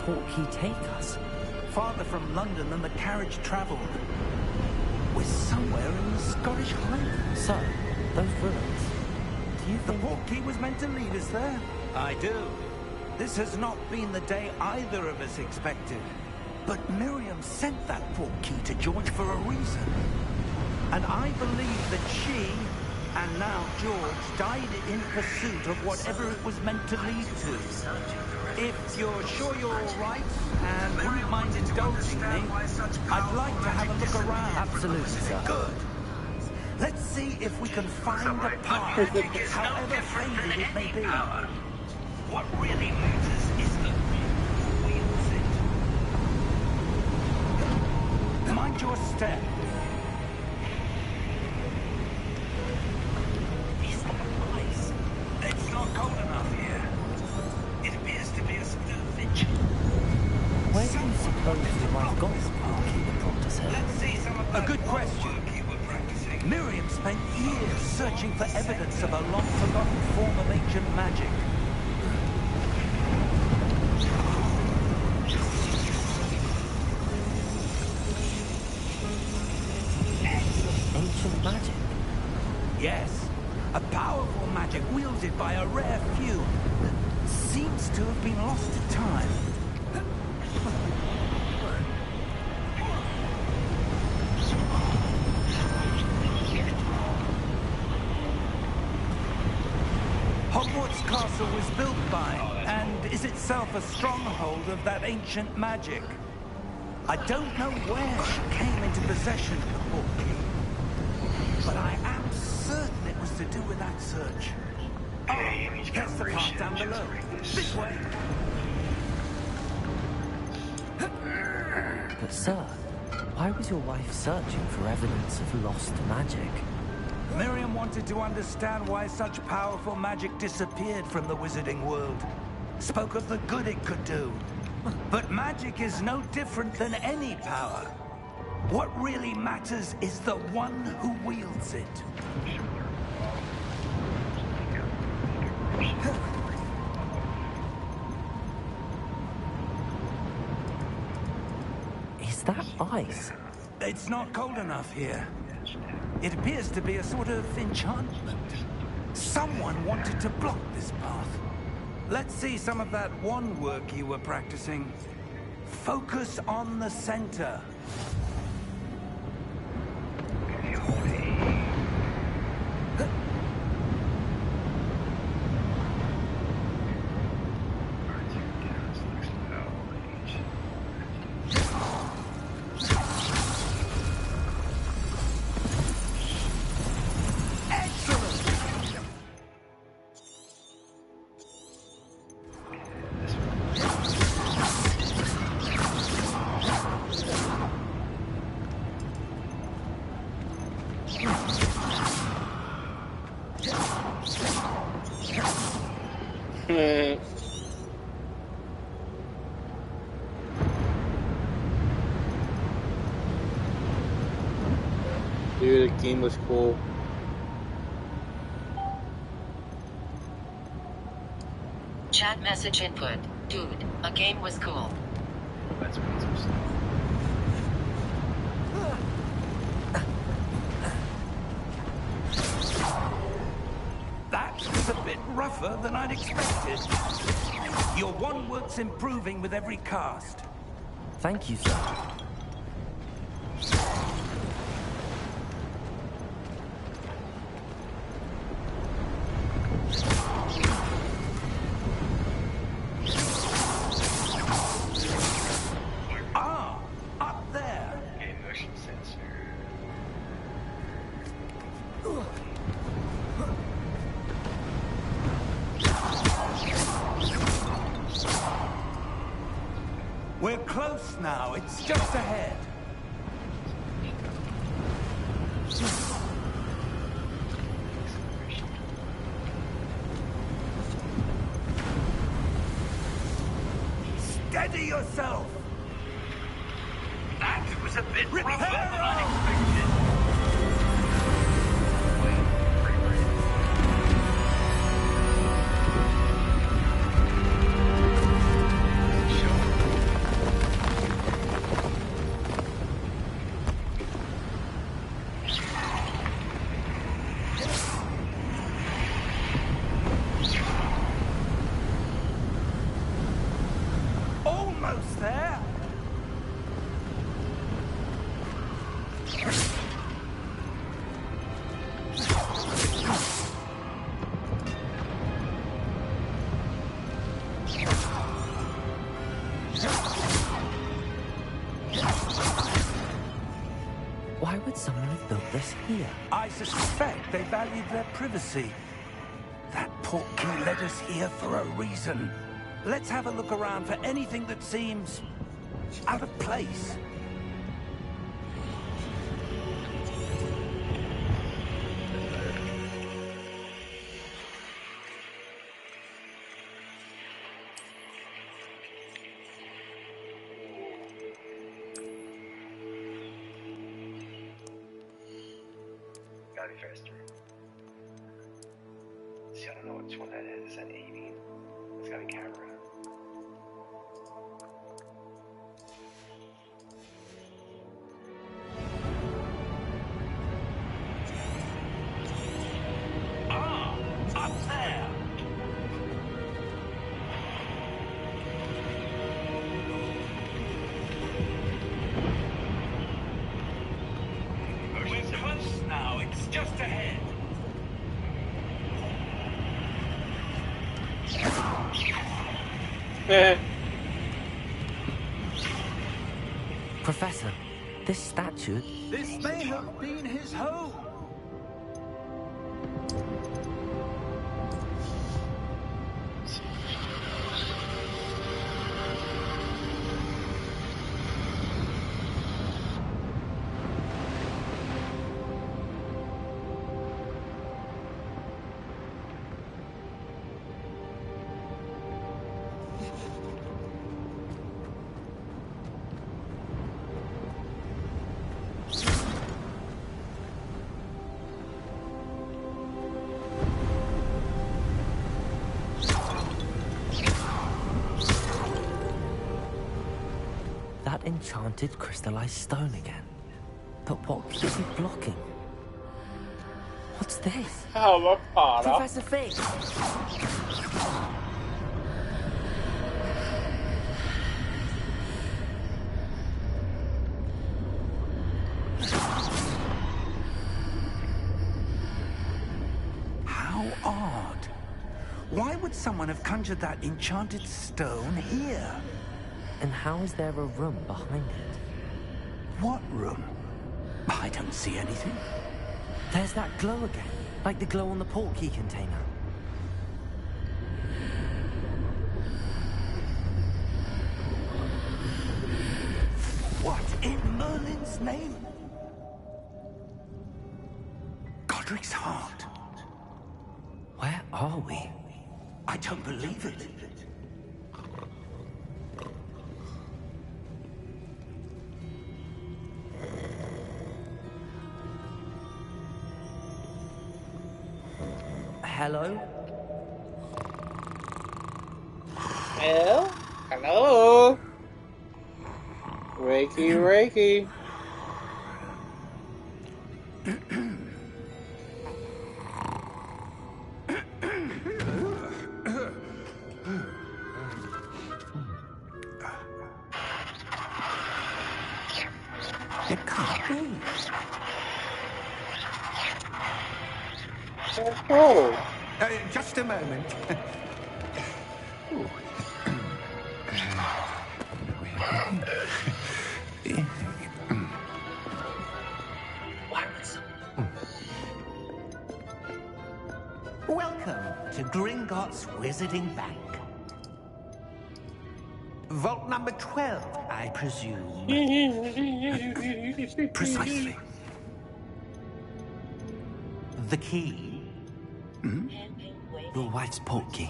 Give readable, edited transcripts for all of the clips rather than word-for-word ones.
portkey take us? Farther from London than the carriage travelled. We're somewhere in the Scottish Highlands. So, those ruins. Do you The think... portkey was meant to lead us there? I do. This has not been the day either of us expected. But Miriam sent that portkey to George for a reason. And I believe that she, and now George, died in pursuit of whatever it was meant to lead to. If you're sure you're all right, and wouldn't mind indulging me, I'd like to have a look around. Absolutely, sir. Good. Let's see if we can find a path, however faded it may be. What really matters is the who wields it. Mind your step. It's not ice. It's not cold enough here. It appears to be a spillage. Where do you suppose we might have got the portkey that brought us here? Let's see some of that A good question. work you were practicing. Miriam spent years searching for evidence of a long-forgotten form of ancient magic. Ancient magic? Yes, a powerful magic wielded by a rare few that seems to have been lost to time. Hogwarts Castle was built by, and is itself a stronghold of that ancient magic. I don't know where she came into possession of the portkey, but I am certain it was to do with that search. Oh, there's the path down below. This way. But sir, why was your wife searching for evidence of lost magic? Miriam wanted to understand why such powerful magic disappeared from the wizarding world. Spoke of the good it could do. But magic is no different than any power. What really matters is the one who wields it. Is that ice? It's not cold enough here. It appears to be a sort of enchantment. Someone wanted to block this path. Let's see some of that wand work you were practicing. Focus on the center. Dude, the game was cool. Chat message input. Dude, a game was cool. That's amazing. That's a bit rougher than I'd expected. Your wand work's improving with every cast. Thank you, sir. Ah, up there. Okay, motion sensor. We're close now. It's just ahead. Steady yourself. That was a bit rougher Repair than on! I expected. to suspect they valued their privacy. That portkey led us here for a reason. Let's have a look around for anything that seems out of place. Gotta be faster. See, I don't know which one that is. Is that 80? It's got a camera. Ah, up there! We're close now. It's just ahead. Professor, this statue... This may have been his home. That enchanted crystallized stone again. But what keeps it blocking? What's this? Calma, para. Professor Fig! How odd. Why would someone have conjured that enchanted stone here? And how is there a room behind it? What room? I don't see anything. There's that glow again, like the glow on the portkey container. What in Merlin's name? Godric's heart. Where are we? I don't believe it. Hello? Hello? Hello? Reiki, Reiki. It can't be. Oh. Just a moment. Welcome to Gringotts Wizarding Bank. Vault number 12, I presume. Precisely. The key? Your wife's portkey.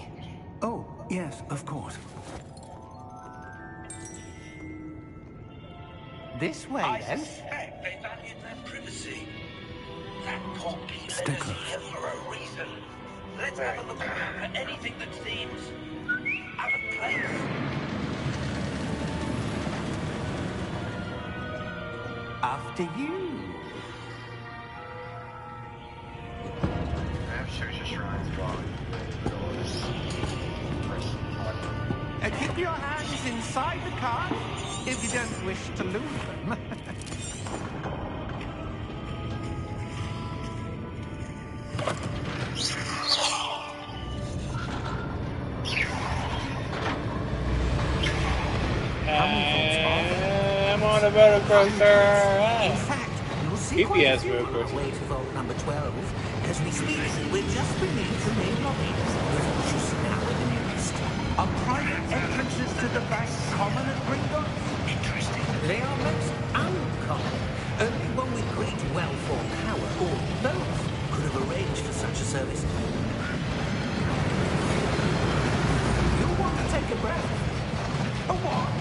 Oh, yes, of course. This way, I then. suspect they valued their privacy. That portkey Stay led us close. here for a reason. Let's have a look around for anything that seems out of place. After you. Keep your hands inside the cart if you don't wish to lose them. I'm on a roller coaster. In fact, you'll see GPS quite a few roller on the coaster. way to vault number 12. just beneath the main lobby. Just now at the nearest. Are private entrances to the bank common at Gringotts? Interesting. They are most uncommon. Only one with great wealth or power, or both, could have arranged for such a service. You'll want to take a breath. A what?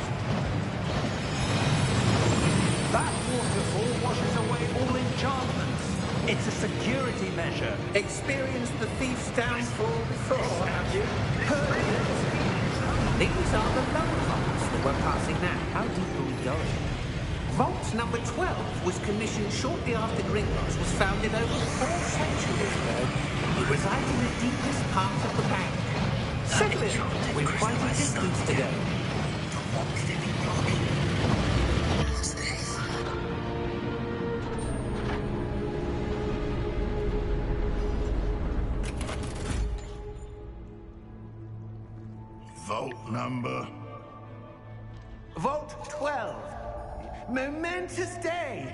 That waterfall washes away all enchantments. It's a security measure. Experienced the thief's downfall before, have you? These are the lower vaults that we're passing now. How deep are we going? Vault number 12 was commissioned shortly after Gringotts was founded over 4 centuries ago. It resides in the deepest part of the bank. Settle in. We've quite a distance to go. Vault number. Vault 12. Momentous day.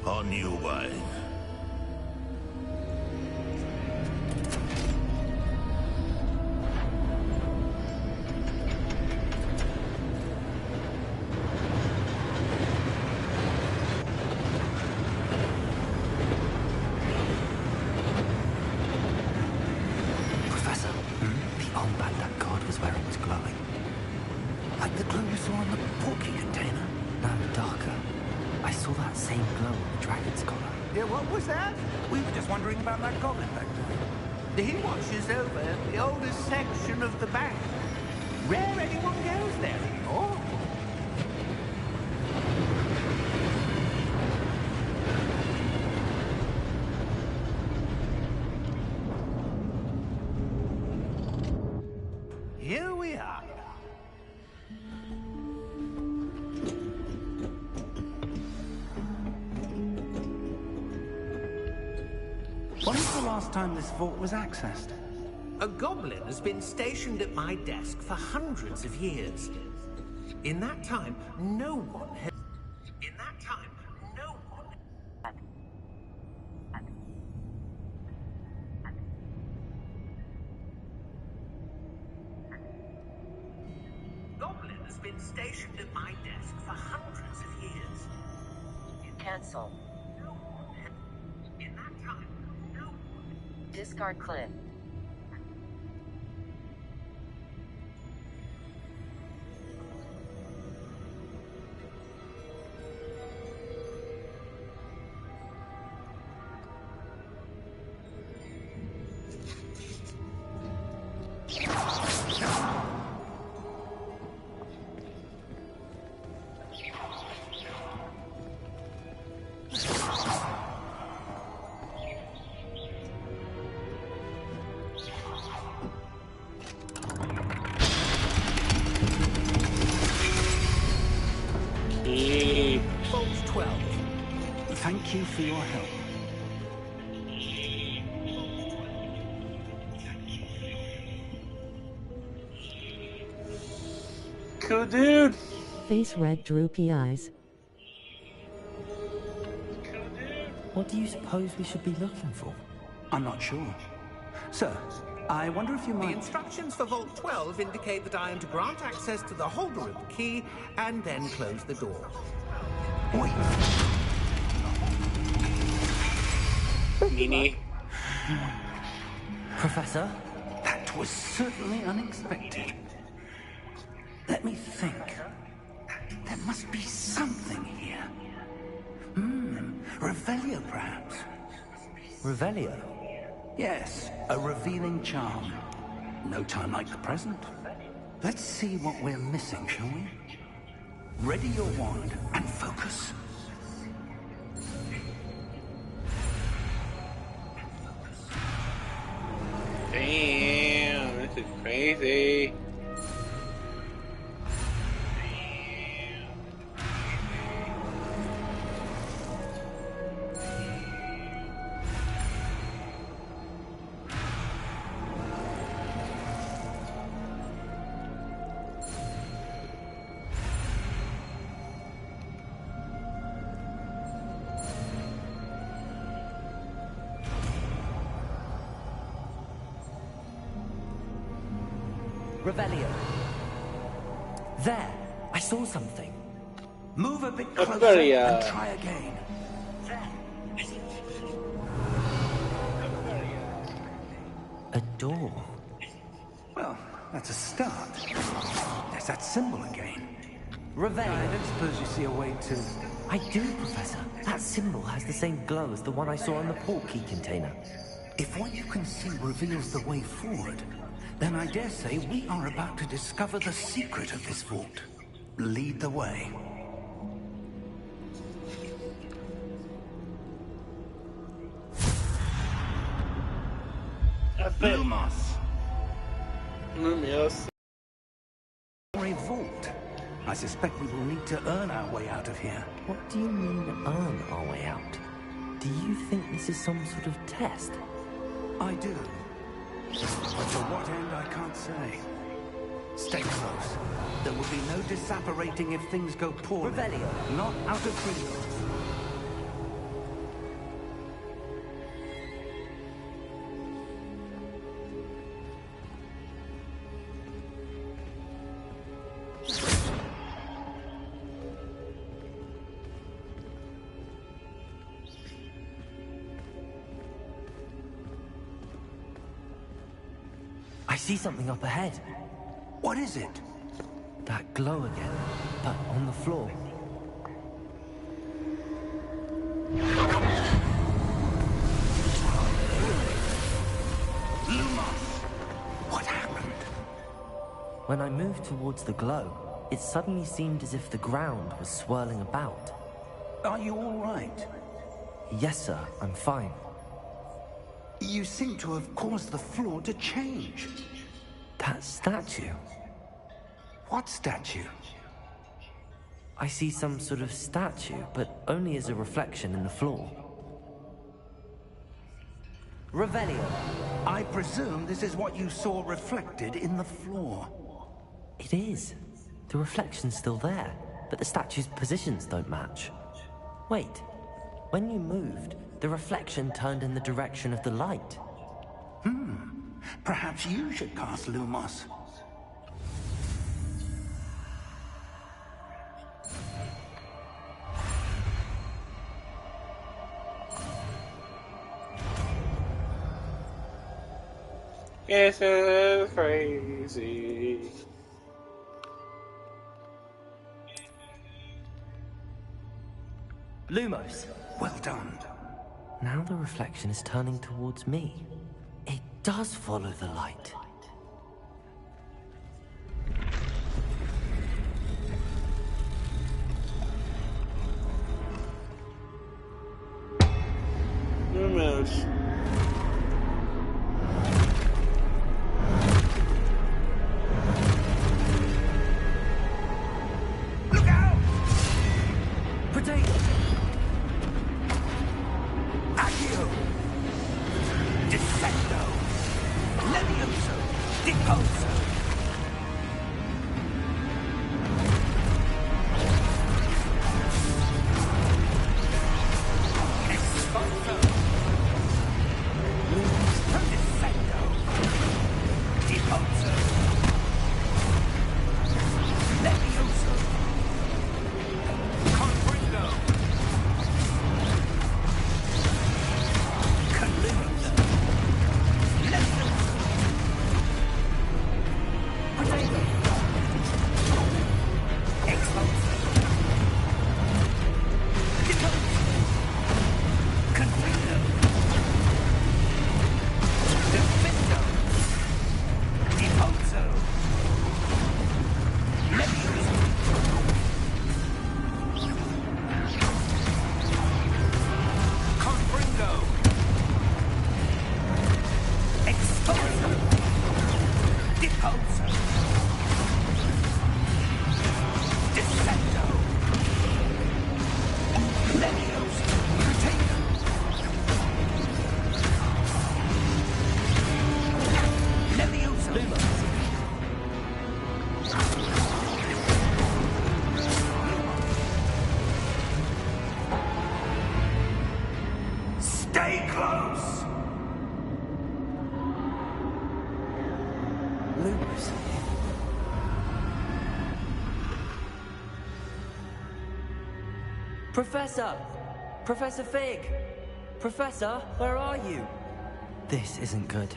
On your way. Professor, the armband that guard was wearing was glowing. Like the glow you saw on the porky container? No, darker. I saw that same glow on the dragon's collar. Yeah, what was that? We were just wondering about that goblin back there. He watches over the oldest section of the bank. Rare anyone goes there anymore. Here we are. When was the last time this vault was accessed? A goblin has been stationed at my desk for hundreds of years. In that time, no one has... In that time, no one... Goblin has been stationed at my desk for hundreds of years. Cancel. No one has... In that time, no one... Discard clip. Vault 12. Thank you for your help. Cool dude. Face red, droopy eyes. What do you suppose we should be looking for? I'm not sure. Sir, I wonder if you The might... instructions for Vault 12 indicate that I am to grant access to the holder of the key and then close the door. Wait. Meanie. Professor? That was certainly unexpected. Let me think. There must be something here. Revelio, perhaps. Revelio? Yes, a revealing charm. No time like the present. Let's see what we're missing, shall we? Ready your wand and focus. Damn, this is crazy. Revelio. There, I saw something. Move a bit closer Revelio. and try again. A door. Well, that's a start. There's that symbol again. I Revelio. don't suppose you see a way to... I do, Professor. That symbol has the same glow as the one I saw on the port key container. If what you can see reveals the way forward, then I dare say we are about to discover the secret of this vault. Lead the way. Lumos! Lumos. Vault. I suspect we will need to earn our way out of here. What do you mean, earn our way out? Do you think this is some sort of test? I do. But to what end, I can't say. Stay close. There will be no disapparating if things go poorly. Revelio. Not out of freedom. I see something up ahead. What is it? That glow again, but on the floor. Lumos! What happened? When I moved towards the glow, it suddenly seemed as if the ground was swirling about. Are you all right? Yes, sir, I'm fine. You seem to have caused the floor to change. That statue. What statue? I see some sort of statue, but only as a reflection in the floor. Revelio. I presume this is what you saw reflected in the floor. It is. The reflection's still there, but the statue's positions don't match. Wait. When you moved, the reflection turned in the direction of the light. Perhaps you should cast Lumos. This is crazy. Lumos! Well done. Now the reflection is turning towards me. It does follow the light. Lumos. Look out! Potato! Accio! Descendo! Levioso! Deposo! Exposo! Descendo! Deposo! Levioso! Confringo! Calusa! Levioso! Potato! Exposo! Deposo! Confringo! Defendo! Deposo! Levioso! Confringo! Exposo! Deposo! Descendo! Levioso! Potato! Levioso! Stay close! Lumos, Professor! Professor Fig! Professor, where are you? This isn't good.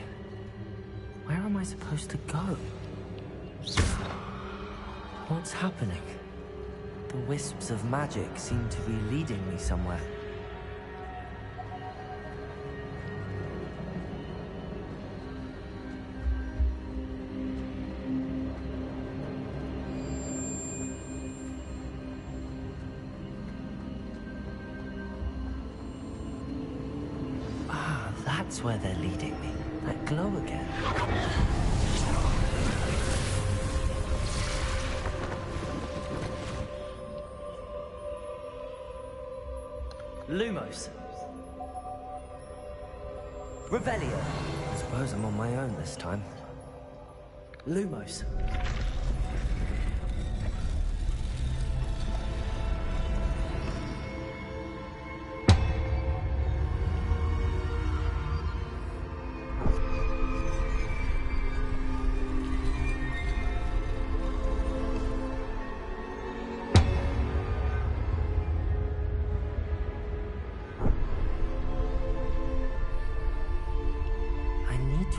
Where am I supposed to go? What's happening? The wisps of magic seem to be leading me somewhere. Ah, that's where they're leading me. That glow again. Lumos. Revelio. I suppose I'm on my own this time. Lumos.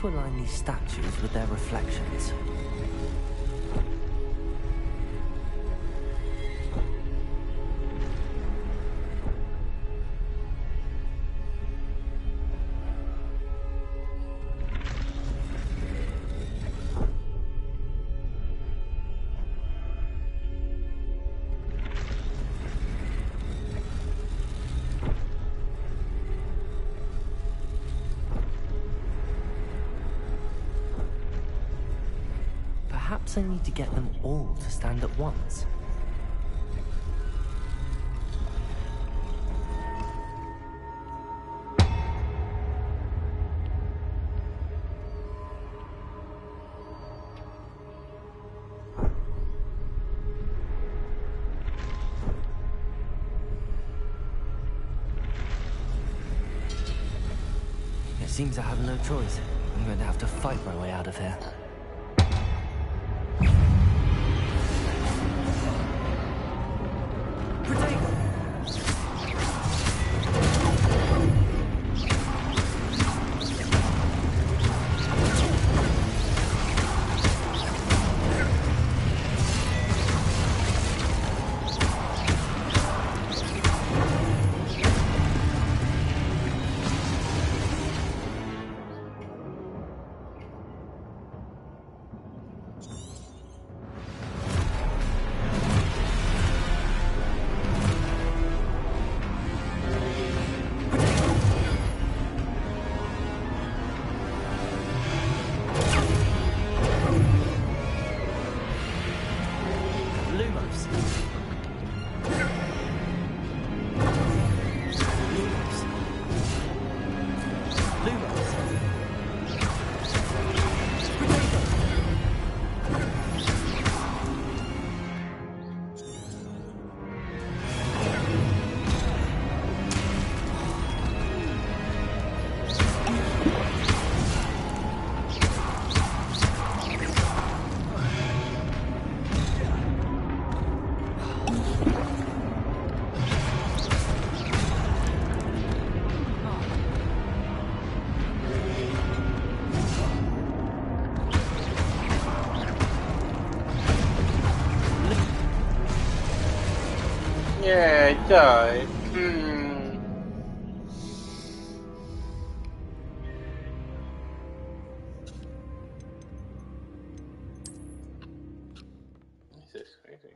To align these statues with their reflections. Perhaps I need to get them all to stand at once. It seems I have no choice. I'm going to have to fight my way out of here. Yeah, die. This is crazy.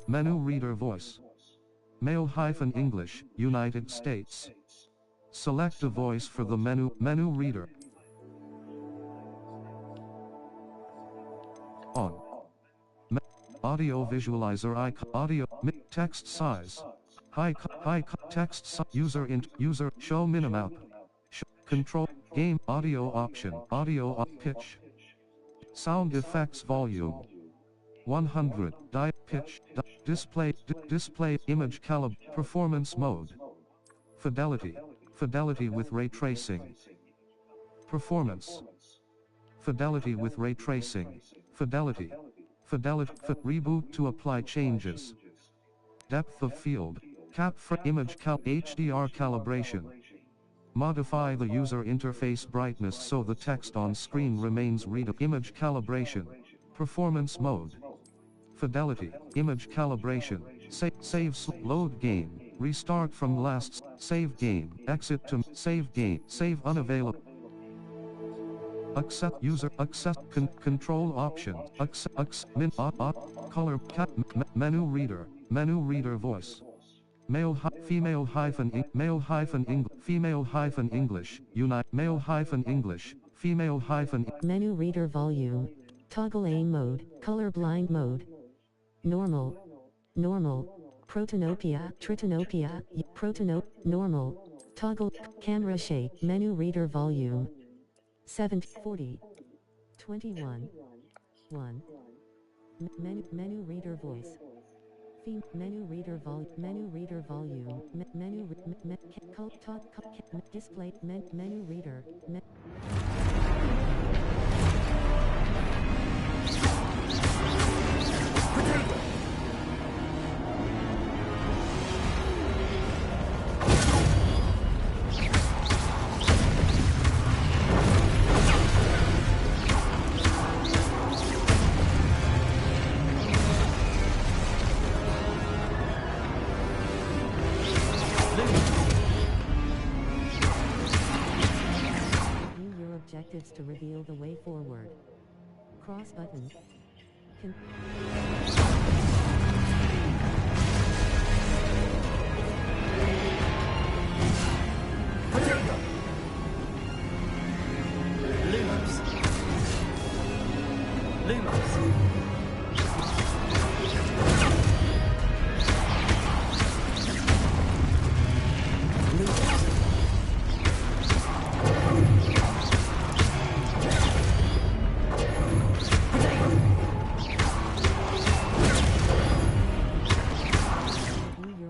Menu reader voice. Male-English, United States. Select a voice for the menu reader. On. audio visualizer icon, text size, text user user show minimap, control game audio option, pitch, sound effects volume, 100 pitch, display image performance mode, fidelity with ray tracing, performance, fidelity with ray tracing, fidelity, reboot to apply changes, depth of field, image HDR calibration, modify the user interface brightness so the text on screen remains readable, image calibration, performance mode, fidelity, image calibration, save load game, restart from last, save game, exit to save game, save unavailable, accept user, accept control options, color menu reader voice, female English, unite, male English, female Menu reader volume, toggle aim mode, color blind mode, normal, protanopia, normal, toggle, camera shape, menu reader volume, 740, 21, 1, menu reader voice, menu reader volume, display, menu reader, objectives to reveal the way forward. Cross button.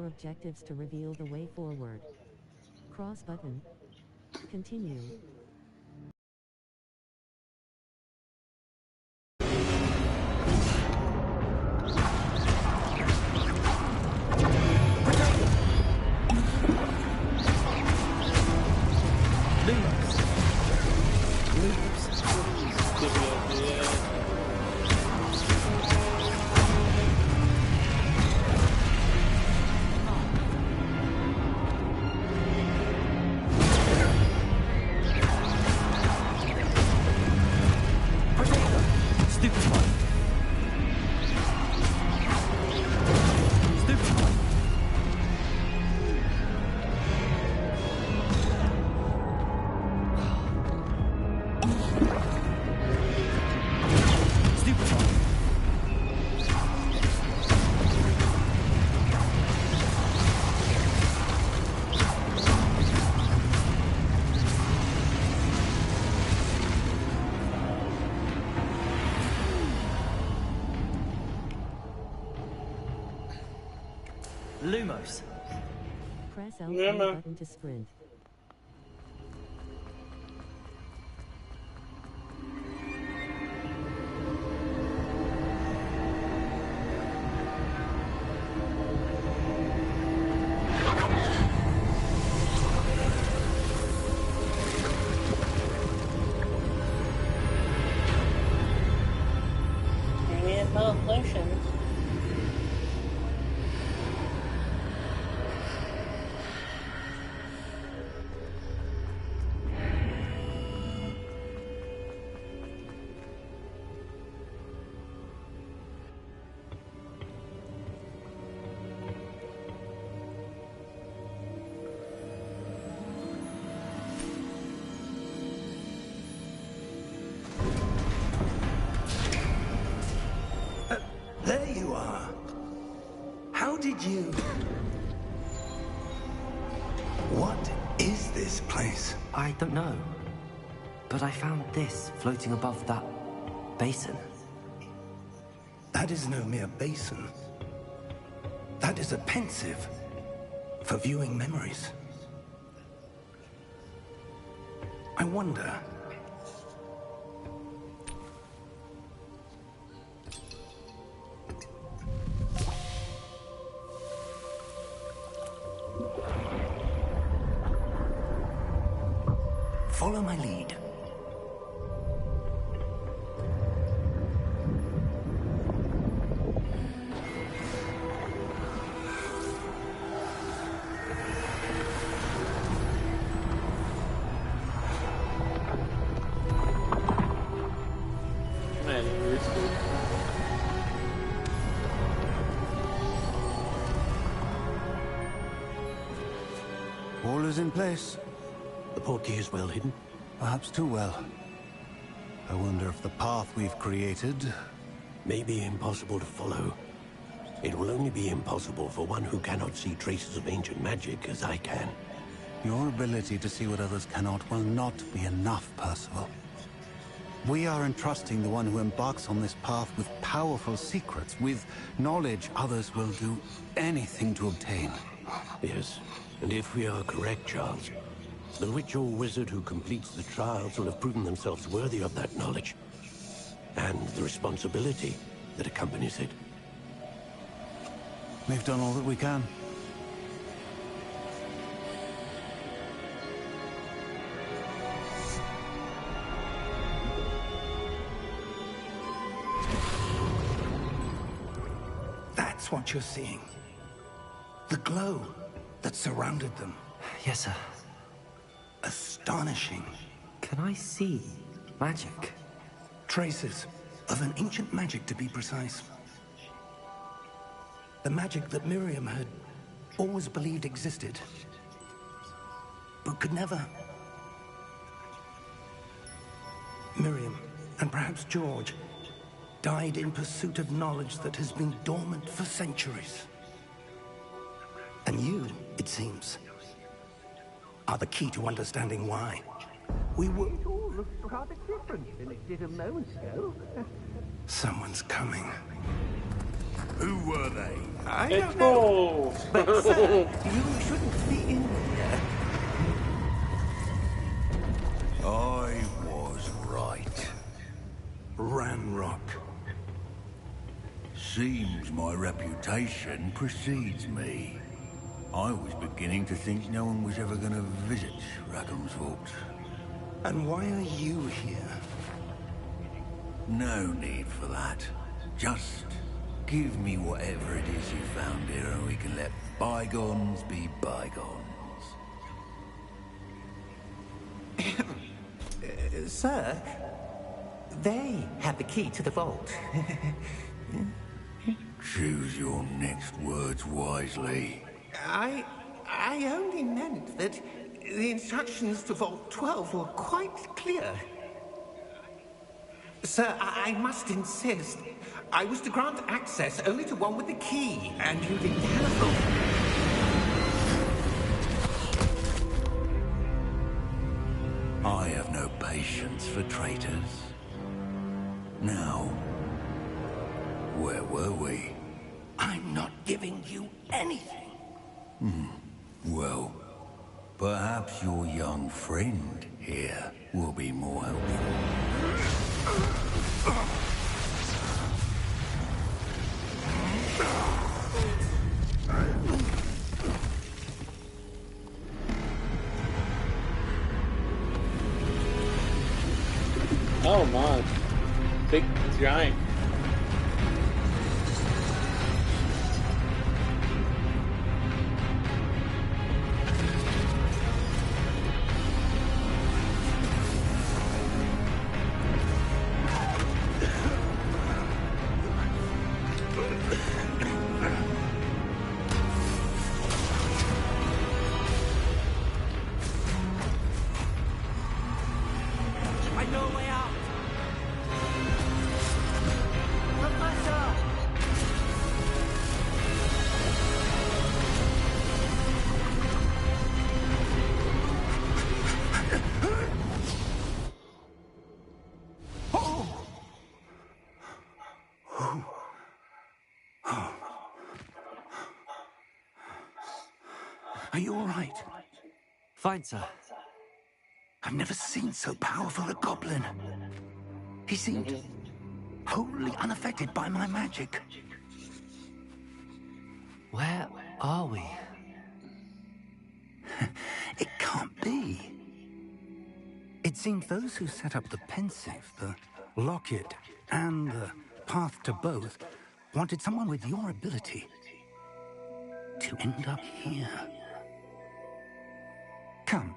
Objectives to reveal the way forward. Cross button. Continue. Lumos. Press L button to sprint. you. What is this place? I don't know. But I found this floating above that basin. That is no mere basin. That is a pensive for viewing memories. I wonder... Follow my lead. Man, risky. All is in place. The portkey is well hidden. Perhaps too well. I wonder if the path we've created... May be impossible to follow. It will only be impossible for one who cannot see traces of ancient magic as I can. Your ability to see what others cannot will not be enough, Percival. We are entrusting the one who embarks on this path with powerful secrets, with knowledge others will do anything to obtain. Yes, and if we are correct, Charles, the witch or wizard who completes the trials will have proven themselves worthy of that knowledge, and the responsibility that accompanies it. We've done all that we can. That's what you're seeing. The glow that surrounded them. Yes, sir. Astonishing. Can I see magic? Traces of an ancient magic, to be precise. The magic that Miriam had always believed existed, but could never. Miriam, and perhaps George, died in pursuit of knowledge that has been dormant for centuries. And you, it seems, are the key to understanding why. We were... It all looks rather different than it did a moment ago. Someone's coming. Who were they? I Let's don't know. go! But, sir, you shouldn't be in here. I was right. Ranrock. Seems my reputation precedes me. I was beginning to think no one was ever going to visit Rackham's Vault. And why are you here? No need for that. Just give me whatever it is you found here and we can let bygones be bygones. Sir, they have the key to the vault. Choose your next words wisely. I only meant that the instructions to Vault 12 were quite clear. Sir, I must insist. I was to grant access only to one with the key, and you didn't telephone. I have no patience for traitors. Now, where were we? I'm not giving you anything. Well, perhaps your young friend here will be more helpful. Oh my. Big giant. I know a way out. Are you all right? Fine, sir. I've never seen so powerful a goblin. He seemed wholly unaffected by my magic. Where are we? It can't be. It seems those who set up the Pensive, the Locket, and the Path to Both wanted someone with your ability to end up here. Come.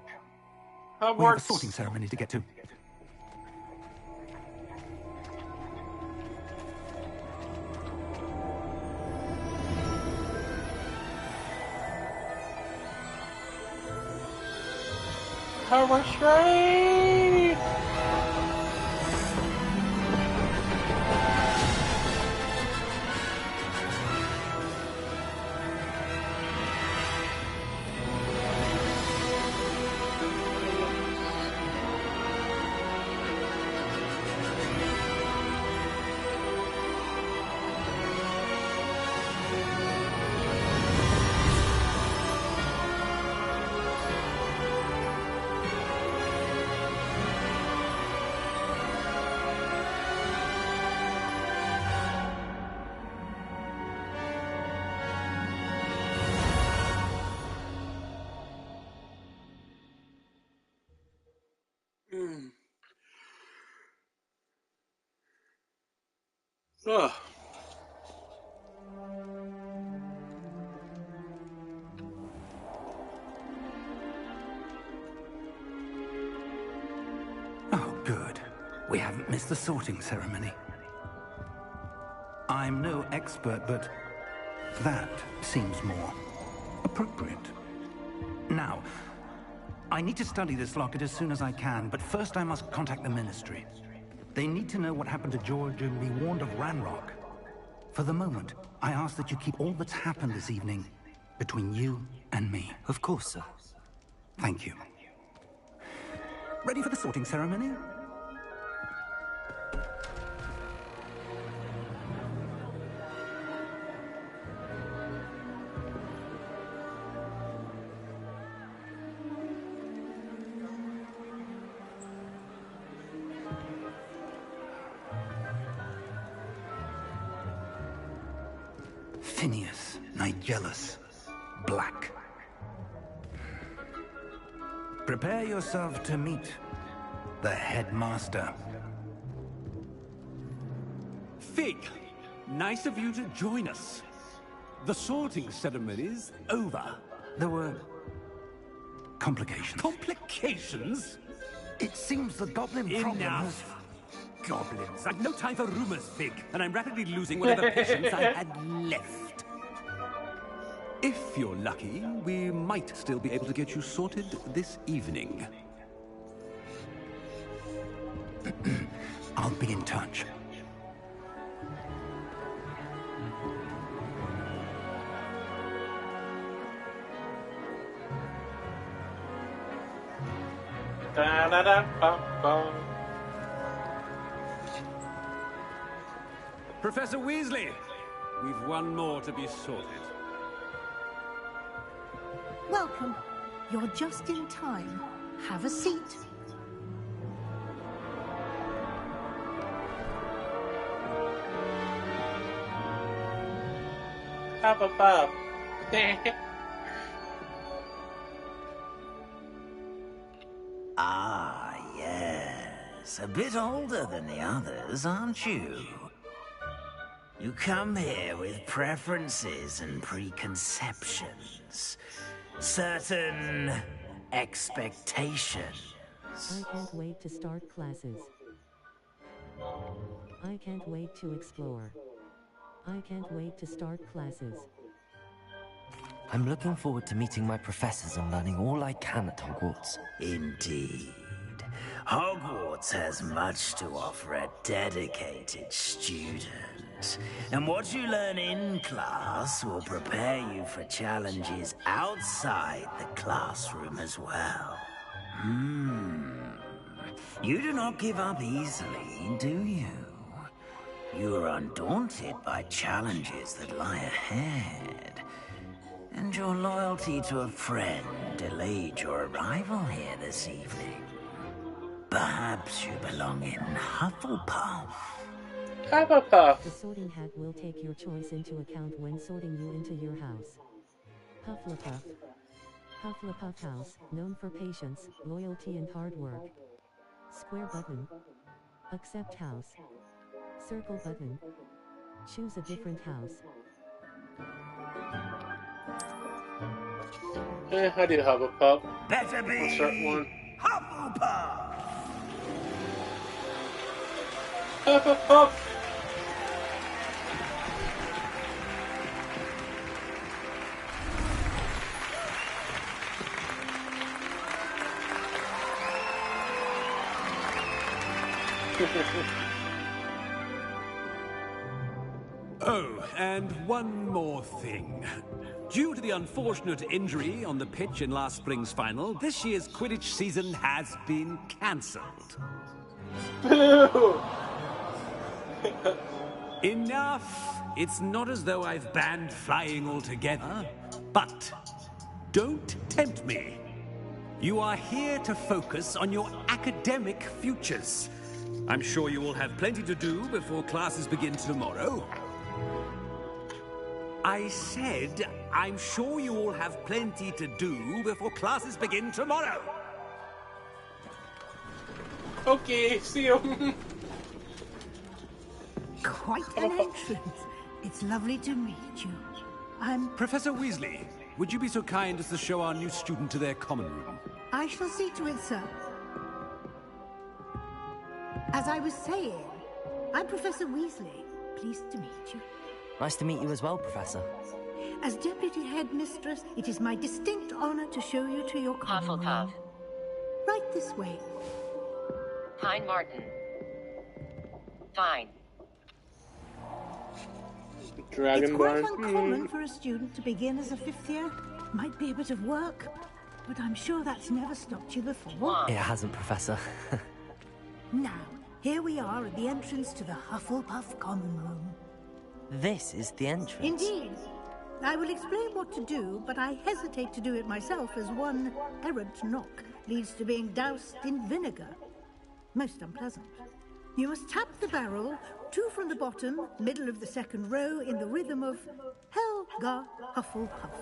We have a hogWarts. sorting ceremony to get to. hogWarts right. Ugh. Oh, good. We haven't missed the sorting ceremony. I'm no expert, but that seems more appropriate. Now, I need to study this locket as soon as I can, but first I must contact the Ministry. They need to know what happened to George and be warned of Ranrock. For the moment, I ask that you keep all that's happened this evening between you and me. Of course, sir. Thank you. Ready for the sorting ceremony? Phineas, Nigellus, Black. Prepare yourself to meet the headmaster. Fig, nice of you to join us. The sorting ceremony's over. There were complications. Complications? It seems the goblin problem has... Enough! Goblins. I've no time for rumors, Fig, and I'm rapidly losing whatever patience I had left. If you're lucky, we might still be able to get you sorted this evening. I'll be in touch. Da da da ba ba. Professor Weasley, we've one more to be sorted. Welcome. You're just in time. Have a seat. Have a bob. Ah, yes. A bit older than the others, aren't you? You come here with preferences and preconceptions. Certain expectations. I can't wait to start classes. I can't wait to explore. I can't wait to start classes. I'm looking forward to meeting my professors and learning all I can at Hogwarts. Indeed. Hogwarts has much to offer a dedicated student. And what you learn in class will prepare you for challenges outside the classroom as well. You do not give up easily, do you? You are undaunted by challenges that lie ahead. And your loyalty to a friend delayed your arrival here this evening. Perhaps you belong in Hufflepuff. Hufflepuff. The sorting hat will take your choice into account when sorting you into your house. Hufflepuff. Hufflepuff House, known for patience, loyalty and hard work. Square button. Accept house. Circle button. Choose a different house. I do Hufflepuff. Better be I'll start one. Hufflepuff! Hufflepuff. Oh, and one more thing. Due to the unfortunate injury on the pitch in last spring's final, this year's Quidditch season has been cancelled. Boo! Enough! It's not as though I've banned flying altogether, but don't tempt me. You are here to focus on your academic futures. I'm sure you will have plenty to do before classes begin tomorrow. I said, I'm sure you all have plenty to do before classes begin tomorrow. Okay, see you. Quite an entrance. It's lovely to meet you. I'm... Professor Weasley, would you be so kind as to show our new student to their common room? I shall see to it, sir. As I was saying, I'm Professor Weasley. Pleased to meet you. Nice to meet you as well, Professor. As Deputy Headmistress, it is my distinct honor to show you to your common room. Hufflepuff. Right this way. Pine Martin. Fine. It's Dragonborn. quite uncommon for a student to begin as a fifth year. Might be a bit of work, but I'm sure that's never stopped you before. It hasn't, Professor. Now, here we are at the entrance to the Hufflepuff common room. This is the entrance. Indeed. I will explain what to do, but I hesitate to do it myself as one errant knock leads to being doused in vinegar. Most unpleasant. You must tap the barrel, 2 from the bottom, middle of the second row, in the rhythm of Helga Hufflepuff.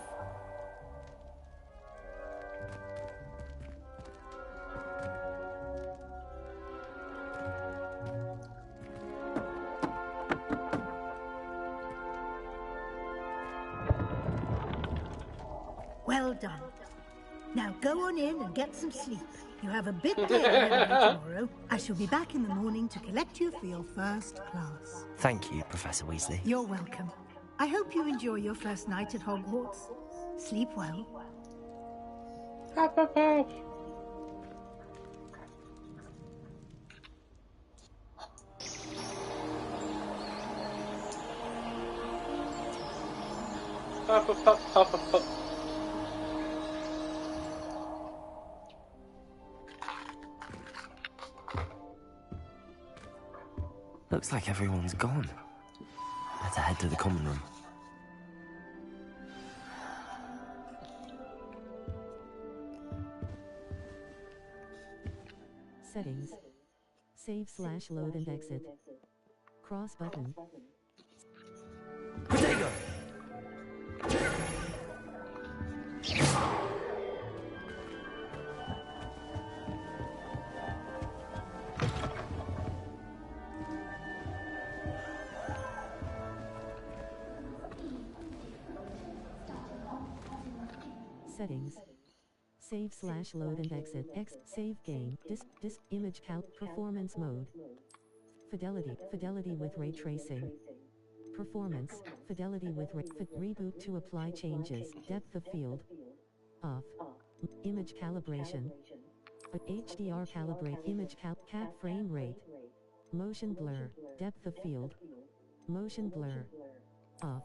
Well done. Now go on in and get some sleep. You have a big day ahead of you tomorrow. I shall be back in the morning to collect you for your first class. Thank you, Professor Weasley. You're welcome. I hope you enjoy your first night at Hogwarts. Sleep well. Hufflepuff. Hufflepuff, Hufflepuff. Looks like everyone's gone. Better head to the common room. Settings. Save/load and exit. Cross button. Potato! Settings. Save/load and exit. Save game. Disk image cal performance mode. Fidelity with ray tracing. Performance. Fidelity with reboot to apply changes. Depth of field. Off. Image calibration. HDR calibrate. Image cap frame rate. Motion blur. Depth of field. Motion blur. Off.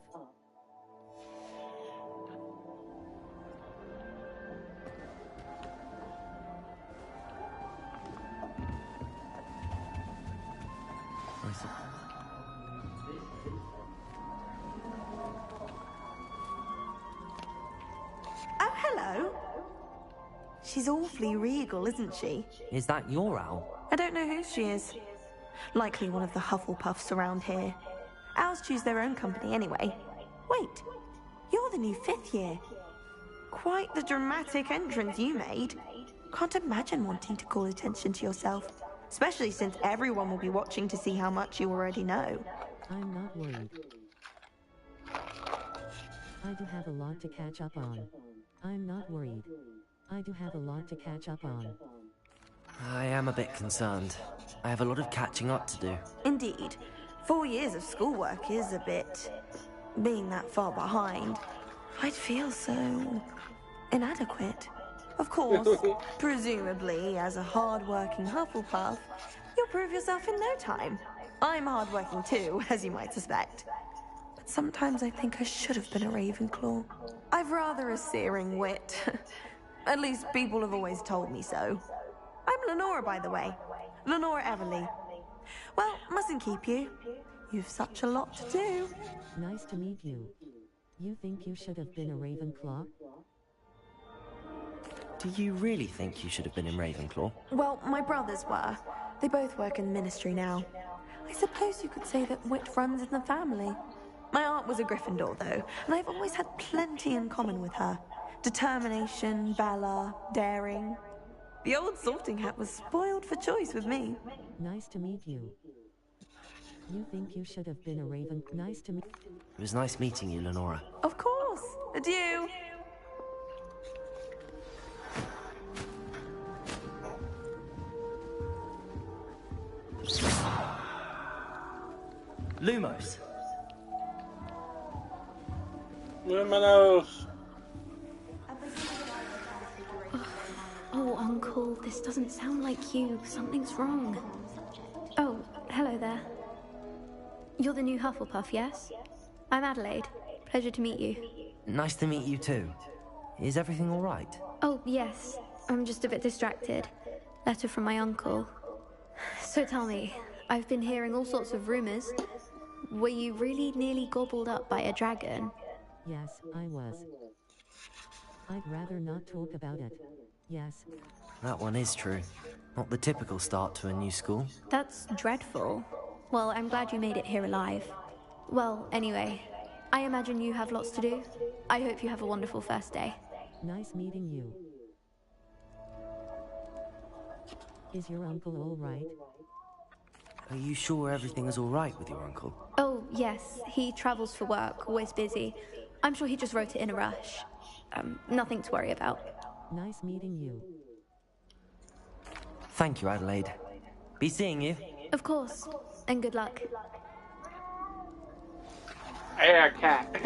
She's awfully regal, isn't she? Is that your owl? I don't know who she is. Likely one of the Hufflepuffs around here. Owls choose their own company anyway. Wait, you're the new 5th year. Quite the dramatic entrance you made. Can't imagine wanting to call attention to yourself, especially since everyone will be watching to see how much you already know. I'm not worried. I do have a lot to catch up on. I'm not worried. I do have a lot to catch up on. I am a bit concerned. I have a lot of catching up to do. Indeed. 4 years of schoolwork is a bit... being that far behind. I'd feel so... inadequate. Of course, presumably, as a hard-working Hufflepuff, you'll prove yourself in no time. I'm hard-working too, as you might suspect. But sometimes I think I should have been a Ravenclaw. I've rather a searing wit. At least people have always told me so. I'm Lenora, by the way. Lenora Everly. Well, mustn't keep you. You've such a lot to do. Nice to meet you. You think you should have been a Ravenclaw? Do you really think you should have been in Ravenclaw? Well, my brothers were. They both work in the ministry now. I suppose you could say that wit runs in the family. My aunt was a Gryffindor, though, and I've always had plenty in common with her. Determination, valor, daring. The old sorting hat was spoiled for choice with me. Nice to meet you. You think you should have been a Raven? Nice to meet... It was nice meeting you, Lenora. Of course. Adieu. Lumos. Lumos. Oh, Uncle, this doesn't sound like you. Something's wrong. Oh, hello there. You're the new Hufflepuff, yes? I'm Adelaide. Pleasure to meet you. Nice to meet you too. Is everything all right? Oh, yes. I'm just a bit distracted. Letter from my uncle. So tell me, I've been hearing all sorts of rumors. Were you really nearly gobbled up by a dragon? Yes, I was. I'd rather not talk about it. Yes. That one is true. Not the typical start to a new school. That's dreadful. Well, I'm glad you made it here alive. Well, anyway, I imagine you have lots to do. I hope you have a wonderful first day. Nice meeting you. Is your uncle all right? Are you sure everything is all right with your uncle? Oh, yes. He travels for work, always busy. I'm sure he just wrote it in a rush. Nothing to worry about. Nice meeting you. Thank you, Adelaide. Be seeing you. Of course. And good luck. Air cat.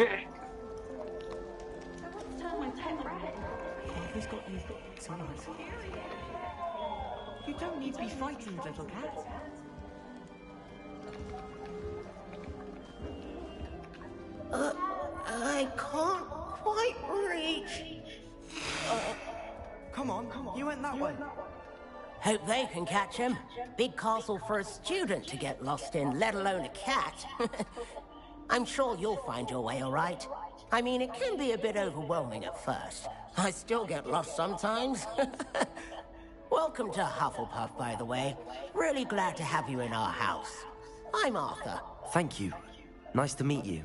Who's got you? It's all right. You don't need to be frightened, little cat. I can't quite reach. Come on, you went that way. Hope they can catch him. Big castle for a student to get lost in, let alone a cat. I'm sure you'll find your way all right. I mean, it can be a bit overwhelming at first. I still get lost sometimes. Welcome to Hufflepuff, by the way. Really glad to have you in our house. I'm Arthur. Thank you. Nice to meet you.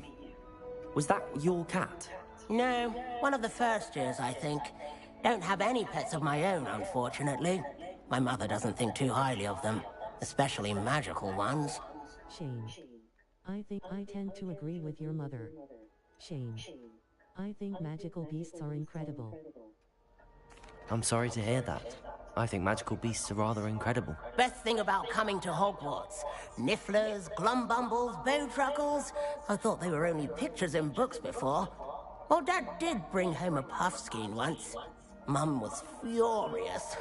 Was that your cat? No, one of the first years, I think. Don't have any pets of my own, unfortunately. My mother doesn't think too highly of them, especially magical ones. Shame. I think I tend to agree with your mother. Shame. I think magical beasts are incredible. I'm sorry to hear that. I think magical beasts are rather incredible. Best thing about coming to Hogwarts. Nifflers, glumbumbles, bowtruckles. I thought they were only pictures in books before. Well, Dad did bring home a puffskein once. Mum was furious.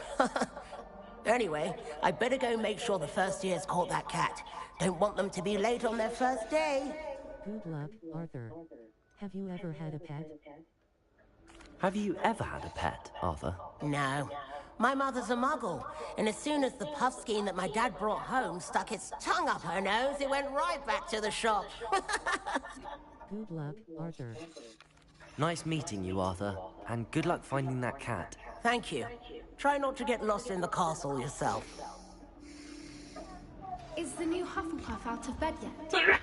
Anyway, I better go make sure the first years caught that cat. Don't want them to be late on their first day. Good luck, Arthur. Have you ever had a pet? Have you ever had a pet, Arthur? No. My mother's a muggle, and as soon as the puffskein that my dad brought home stuck its tongue up her nose, it went right back to the shop. Good luck, Arthur. Nice meeting you, Arthur, and good luck finding that cat. Thank you. Try not to get lost in the castle yourself. Is the new Hufflepuff out of bed yet?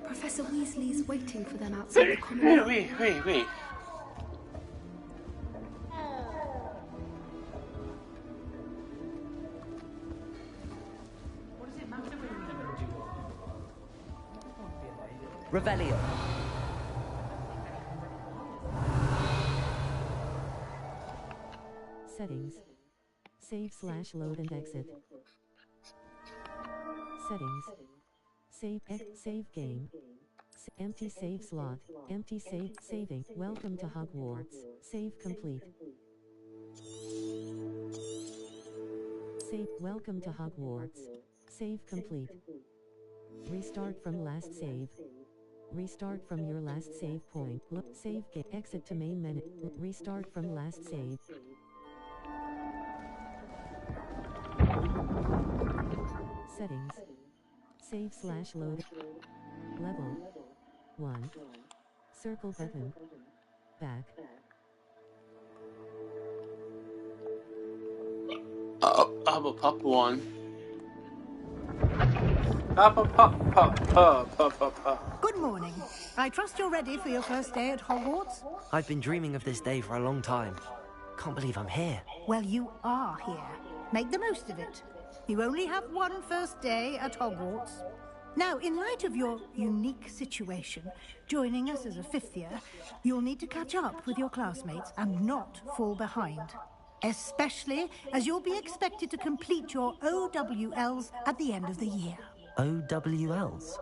Professor Weasley's waiting for them outside the common room. Wait. Revelio. Settings. Save/load and exit. Settings. Save game. Empty save slot. Empty saving. Welcome to Hogwarts. Save complete. Save. Welcome to Hogwarts. Save complete. Restart from last save. Restart from your last save point. Save game. Exit to main menu. Restart from last save. Settings. Save/load. Level 1. Circle button. Back. Hufflepuff 1. Good morning. I trust you're ready for your first day at Hogwarts? I've been dreaming of this day for a long time. Can't believe I'm here. Well, you are here. Make the most of it. You only have one first day at Hogwarts. Now, in light of your unique situation, joining us as a fifth year, you'll need to catch up with your classmates and not fall behind. Especially as you'll be expected to complete your OWLs at the end of the year. OWLs?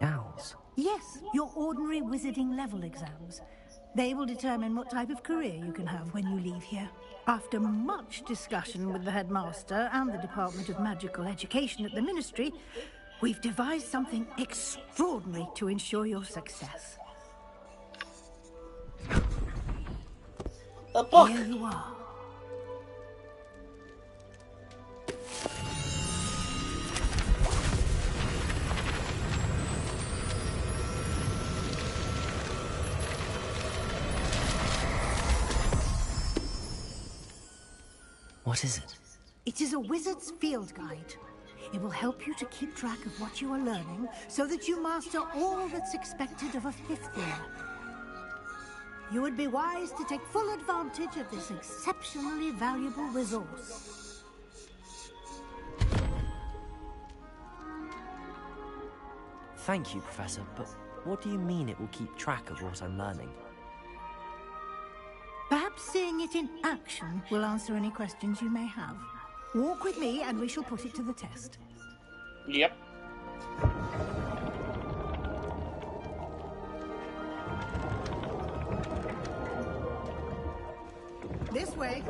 Owls? Yes, your ordinary wizarding level exams. They will determine what type of career you can have when you leave here. After much discussion with the headmaster and the Department of Magical Education at the Ministry, we've devised something extraordinary to ensure your success. A book! Here you are. What is it? It is a wizard's field guide. It will help you to keep track of what you are learning so that you master all that's expected of a fifth year. You would be wise to take full advantage of this exceptionally valuable resource. Thank you, Professor, but what do you mean it will keep track of what I'm learning? Perhaps seeing it in action will answer any questions you may have. Walk with me and we shall put it to the test. Yep. This way.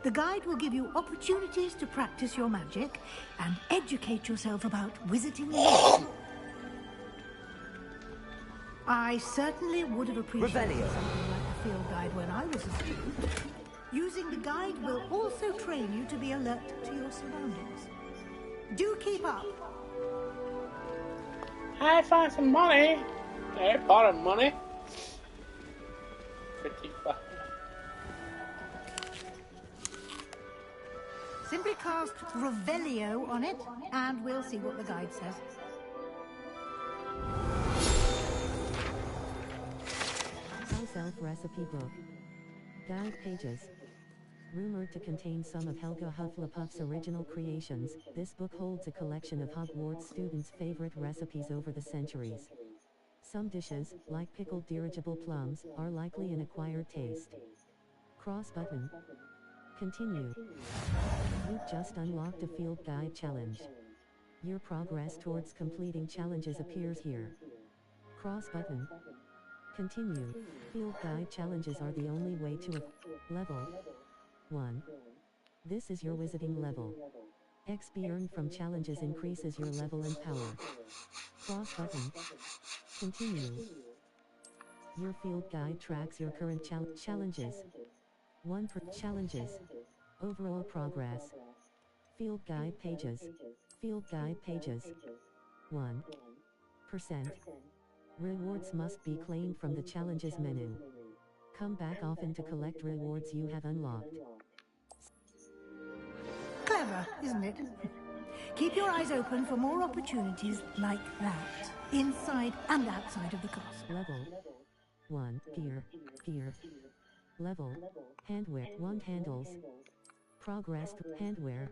The guide will give you opportunities to practice your magic and educate yourself about wizarding. I certainly would have appreciated something like a field guide when I was a student. Using the guide will also train you to be alert to your surroundings. Do keep up. I find some money. I bought money. 55. Simply cast Revelio on it, and we'll see what the guide says. Self recipe book. Guide pages. Rumored to contain some of Helga Hufflepuff's original creations, this book holds a collection of Hogwarts students' favorite recipes over the centuries. Some dishes, like pickled dirigible plums, are likely an acquired taste. Cross button. Continue. You've just unlocked a field guide challenge. Your progress towards completing challenges appears here. Cross button. Continue. Field guide challenges are the only way to level 1. This is your wizarding level. XP earned from challenges increases your level and power. Cross button. Continue. Your field guide tracks your current challenges. 1 per challenges. Overall progress. Field guide pages. Field guide pages. 1%. Rewards must be claimed from the challenges menu. Come back often to collect rewards you have unlocked. Clever, isn't it? Keep your eyes open for more opportunities like that, inside and outside of the castle. Level 1. Gear. Level. Handwear. Wand handles. Progress. Handwear.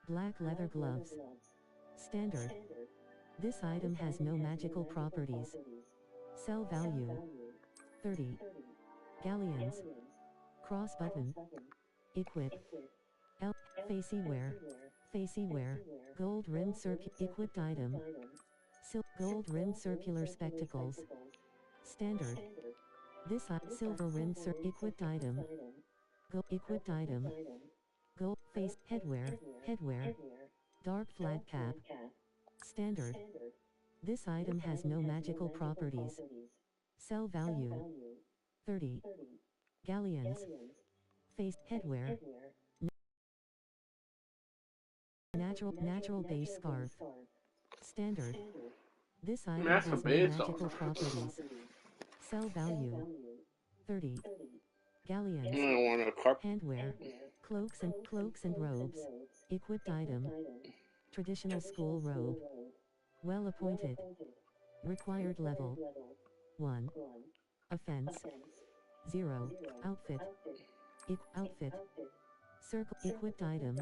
Black leather gloves. Standard. This item has no magical properties. Sell value 30. Galleons. Cross button. Equip. Facey wear. Gold rimmed equipped item. Gold rimmed circular spectacles. Standard. This silver rimmed equipped item. Equipped item. Gold face headwear. Dark flat cap. Standard. This item has no magical properties. Sell value 30. Galleons. Face headwear. Natural base scarf. Standard. This item has no magical properties. Sell value 30. Galleons. Handwear. Cloaks and robes. Equipped item. Traditional school robe. Well appointed. Required level 1. Offense 0. Outfit. Outfit. Circle equipped item.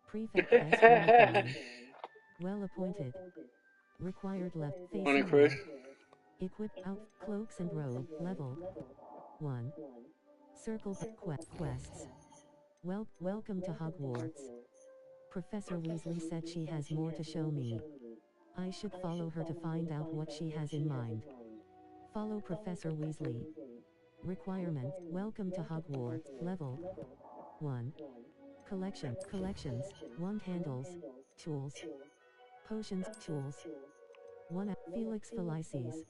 Prefect S1. Well appointed. Required level. Facing wear. Equipped out cloaks and robe. Level 1. Circle quests. Welcome to hogWarts. Professor Weasley said she has more to show me. I should follow her to find out what she has in mind. Follow Professor Weasley. Requirement. Welcome to hogWarts. Level 1. Collections. Wand handles. Tools. Potions. Tools. 1. Felix Felices.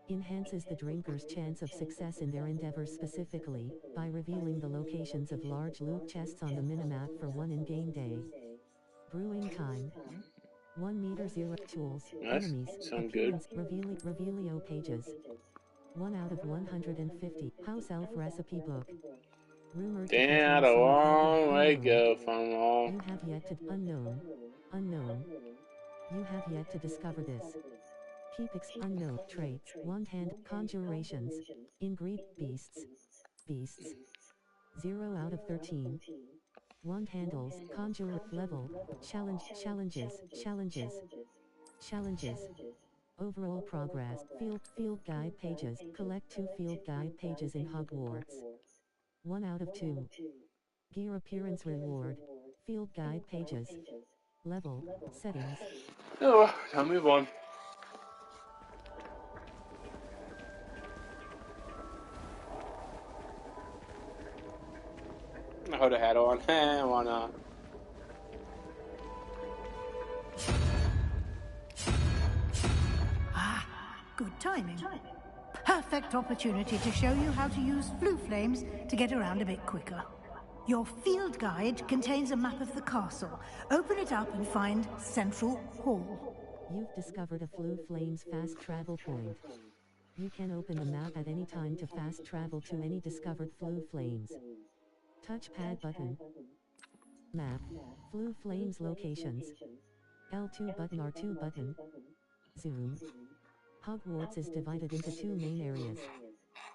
Enhances the drinker's chance of success in their endeavors specifically, by revealing the locations of large loot chests on the minimap for one in-game day. Brewing time. 1 meter 0 tools. Enemies. Appearance. Revelio pages. 1 out of 150. House elf recipe book. Rumored to Damn, contain a some long way go from all. You have yet to unknown. You have yet to discover this. Keep unknown traits. Wand hand conjurations. Beasts. 0 out of 13. Wand handles. Conjure level. Challenges. Overall progress. Field guide pages. Collect 2 field guide pages in hogWarts. 1 out of 2. Gear appearance reward. Field guide pages. Level. Settings. Oh, time to move on. I hold a hat on. Why not? Ah, good timing. Perfect opportunity to show you how to use flue flames to get around a bit quicker. Your field guide contains a map of the castle. Open it up and find Central Hall. You've discovered a flue flames fast travel point. You can open the map at any time to fast travel to any discovered flue flames. Touchpad button. Map. Flue flames locations. L2 button R2 button. Zoom. hogWarts is divided into 2 main areas.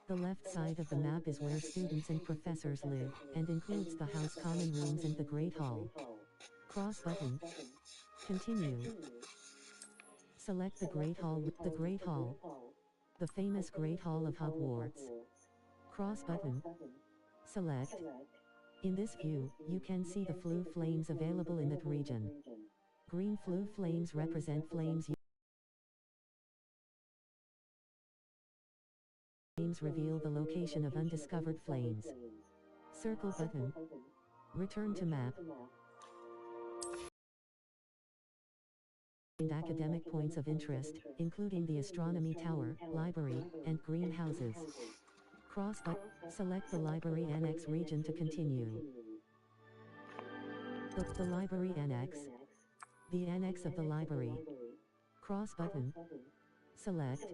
The left side of the map is where students and professors live, and includes the house common rooms and the Great Hall. Cross button. Continue. Select the Great Hall. The famous Great Hall of hogWarts. Cross button. Select. In this view, you can see the flue flames available in that region. Green flue flames represent flames reveal the location of undiscovered flames. Circle button. Return to map. Academic points of interest, including the astronomy tower, library, and greenhouses. Cross button. Select the library annex region to continue. The library annex. The annex of the library. Cross button. Select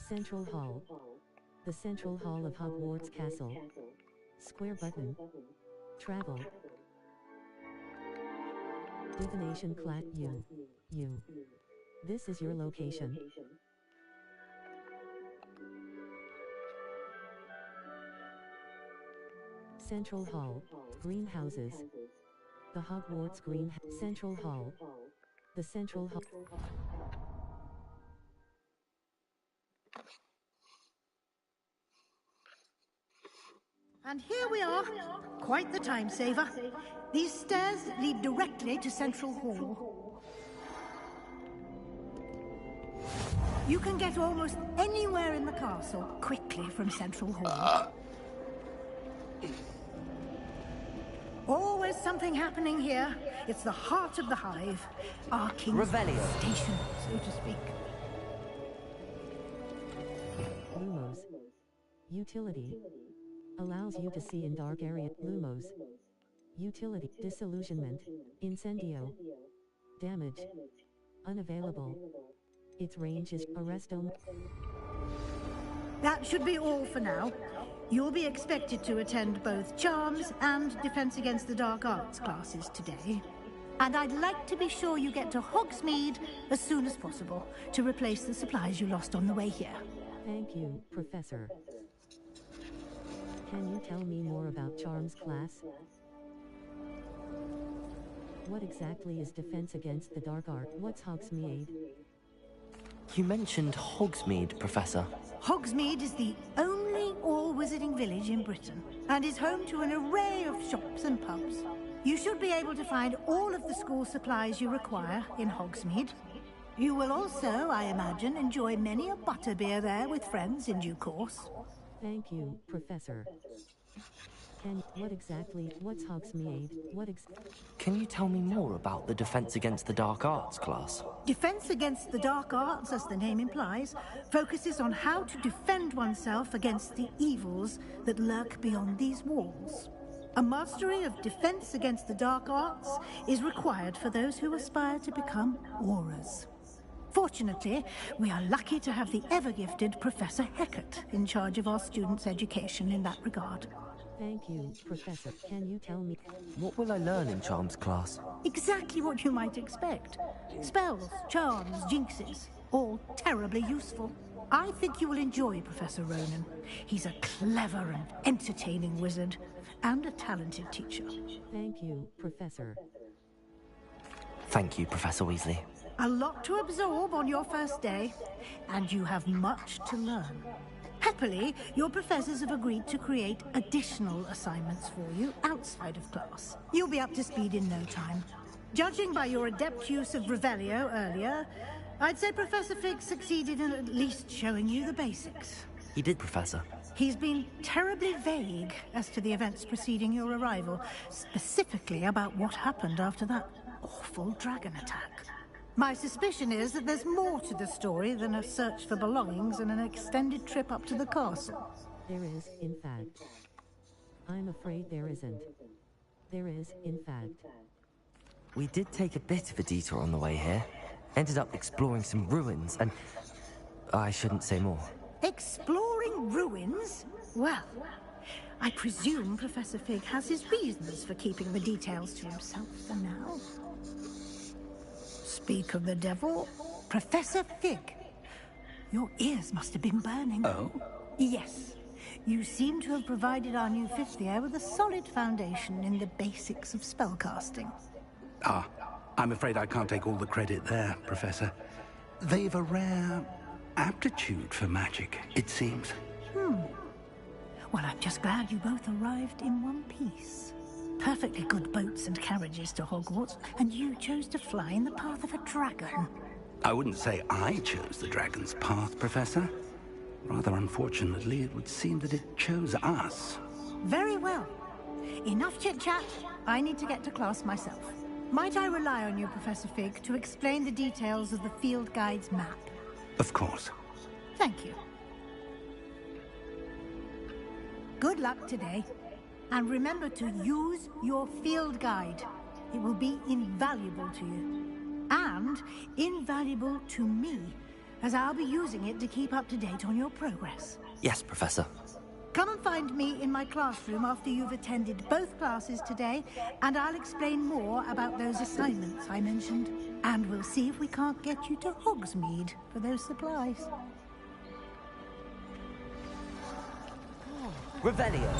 Central Hall. The Central Hall of Hogwarts Castle. Square button. Travel. Divination class U. This is your location. Central Hall. Greenhouses. The Hogwarts Central Hall. The Central Hall. And here we are. Quite the time saver. These stairs lead directly to Central Hall. You can get almost anywhere in the castle quickly from Central Hall. Always something happening here. It's the heart of the hive. Our king's station, so to speak. Lumos. Utility. Allows you to see in dark area. Lumos. Utility. Disillusionment. Incendio. Damage. Unavailable. Its range is Arresto. That should be all for now. You'll be expected to attend both Charms and Defense Against the Dark Arts classes today. And I'd like to be sure you get to Hogsmeade as soon as possible to replace the supplies you lost on the way here. Thank you, Professor. Can you tell me more about Charms class? What exactly is Defense Against the Dark Art? What's Hogsmeade? You mentioned Hogsmeade, Professor. Hogsmeade is the only all-wizarding village in Britain and is home to an array of shops and pubs. You should be able to find all of the school supplies you require in Hogsmeade. You will also, I imagine, enjoy many a butterbeer there with friends in due course. Thank you, Professor. What's Hogsmeade? Can you tell me more about the Defense Against the Dark Arts class? Defense Against the Dark Arts, as the name implies, focuses on how to defend oneself against the evils that lurk beyond these walls. A mastery of Defense Against the Dark Arts is required for those who aspire to become Aurors. Fortunately, we are lucky to have the ever-gifted Professor Hecat in charge of our students' education in that regard. Thank you, Professor. Can you tell me... What will I learn in Charms class? Exactly what you might expect. Spells, charms, jinxes, all terribly useful. I think you will enjoy Professor Ronan. He's a clever and entertaining wizard, and a talented teacher. Thank you, Professor. Thank you, Professor Weasley. A lot to absorb on your first day, and you have much to learn. Happily, your professors have agreed to create additional assignments for you outside of class. You'll be up to speed in no time. Judging by your adept use of Revelio earlier, I'd say Professor Fig succeeded in at least showing you the basics. He did, Professor. He's been terribly vague as to the events preceding your arrival, specifically about what happened after that awful dragon attack. My suspicion is that there's more to the story than a search for belongings and an extended trip up to the castle. There is, in fact. I'm afraid there isn't. There is, in fact. We did take a bit of a detour on the way here. Ended up exploring some ruins and... I shouldn't say more. Exploring ruins? Well, I presume Professor Fig has his reasons for keeping the details to himself for now. Speak of the devil, Professor Fig. Your ears must have been burning. Oh? Yes. You seem to have provided our new fifth year with a solid foundation in the basics of spellcasting. Ah, I'm afraid I can't take all the credit there, Professor. They've a rare aptitude for magic, it seems. Well, I'm just glad you both arrived in one piece. Perfectly good boats and carriages to Hogwarts, and you chose to fly in the path of a dragon. I wouldn't say I chose the dragon's path, Professor. Rather unfortunately, it would seem that it chose us. Very well. Enough chit-chat. I need to get to class myself. Might I rely on you, Professor Fig, to explain the details of the field guide's map? Of course. Thank you. Good luck today. And remember to use your field guide. It will be invaluable to you. And invaluable to me, as I'll be using it to keep up to date on your progress. Yes, Professor. Come and find me in my classroom after you've attended both classes today, and I'll explain more about those assignments I mentioned. And we'll see if we can't get you to Hogsmeade for those supplies. Revelio.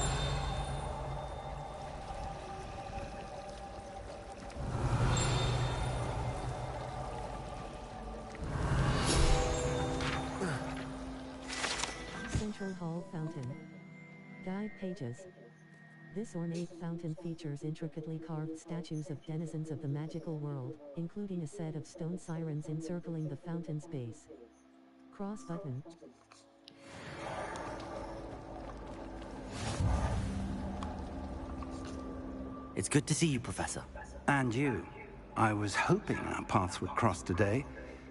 Central Hall Fountain. Guide pages. This ornate fountain features intricately carved statues of denizens of the magical world, including a set of stone sirens encircling the fountain's base. Cross button. It's good to see you, Professor. And you. I was hoping our paths would cross today,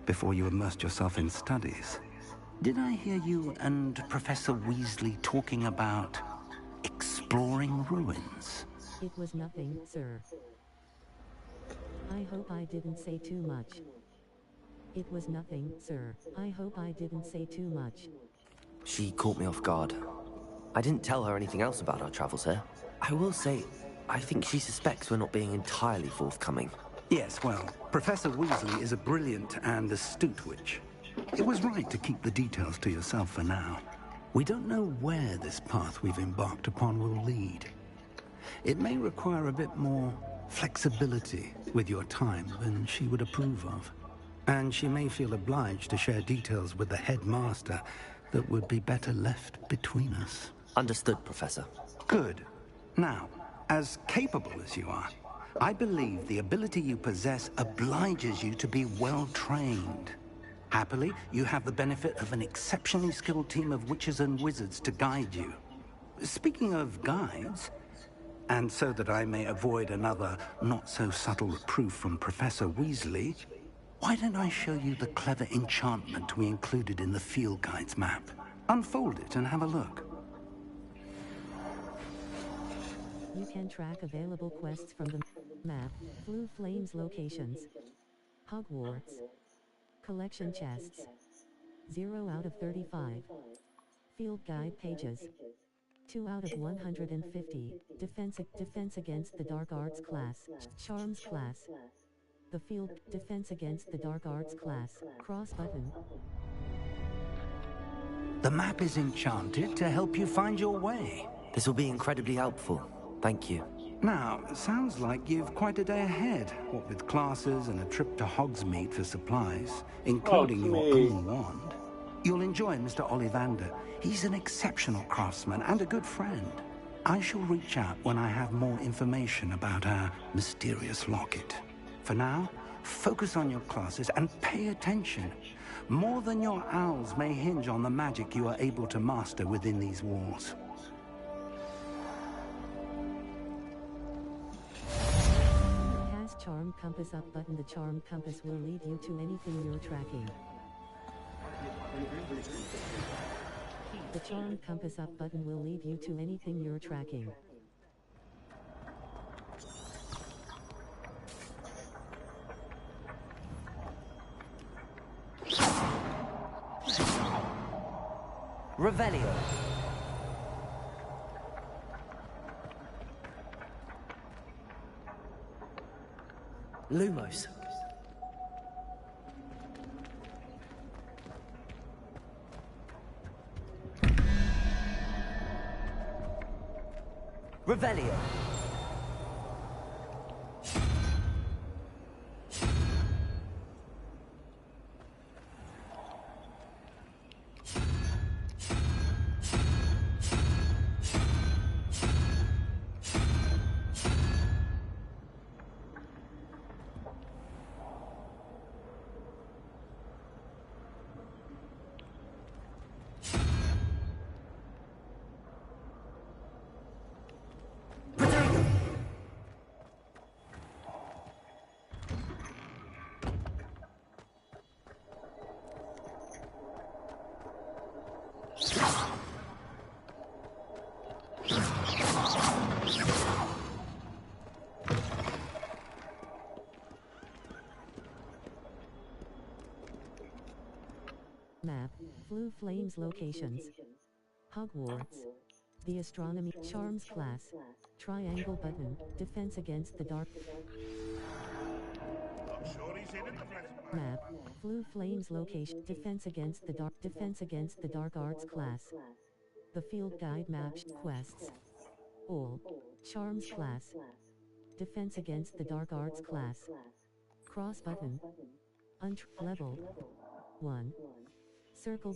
before you immersed yourself in studies. Did I hear you and Professor Weasley talking about exploring ruins? It was nothing, sir. I hope I didn't say too much. It was nothing, sir. I hope I didn't say too much. She caught me off guard. I didn't tell her anything else about our travels here. I will say, I think she suspects we're not being entirely forthcoming. Yes, well, Professor Weasley is a brilliant and astute witch. It was right to keep the details to yourself for now. We don't know where this path we've embarked upon will lead. It may require a bit more flexibility with your time than she would approve of. And she may feel obliged to share details with the headmaster that would be better left between us. Understood, Professor. Good. Now, as capable as you are, I believe the ability you possess obliges you to be well-trained. Happily, you have the benefit of an exceptionally skilled team of witches and wizards to guide you. Speaking of guides, and so that I may avoid another not-so-subtle reproof from Professor Weasley, why don't I show you the clever enchantment we included in the field guide's map? Unfold it and have a look. You can track available quests from the map, Blue Flames locations, hogWarts, collection chests, 0 out of 35, field guide pages, 2 out of 150, defense against the dark arts class, charms class, the field defense against the dark arts class, cross button. The map is enchanted to help you find your way. This will be incredibly helpful. Thank you. Now, sounds like you've quite a day ahead, what with classes and a trip to Hogsmeade for supplies, including your own wand. You'll enjoy Mr. Ollivander. He's an exceptional craftsman and a good friend. I shall reach out when I have more information about our mysterious locket. For now, focus on your classes and pay attention. More than your owls may hinge on the magic you are able to master within these walls. Charm compass up button. The charm compass will lead you to anything you're tracking. The charm compass up button will lead you to anything you're tracking. Revelio. Lumos. Revelio. Flames locations. hogWarts. The Astronomy Charms class. Triangle button. Defense against the dark. Map. Blue Flames location. Defense against the dark. Defense against the dark arts class. The field guide map. Quests. All. Charms class. Defense against the dark arts class. Cross button. Level 1. Circle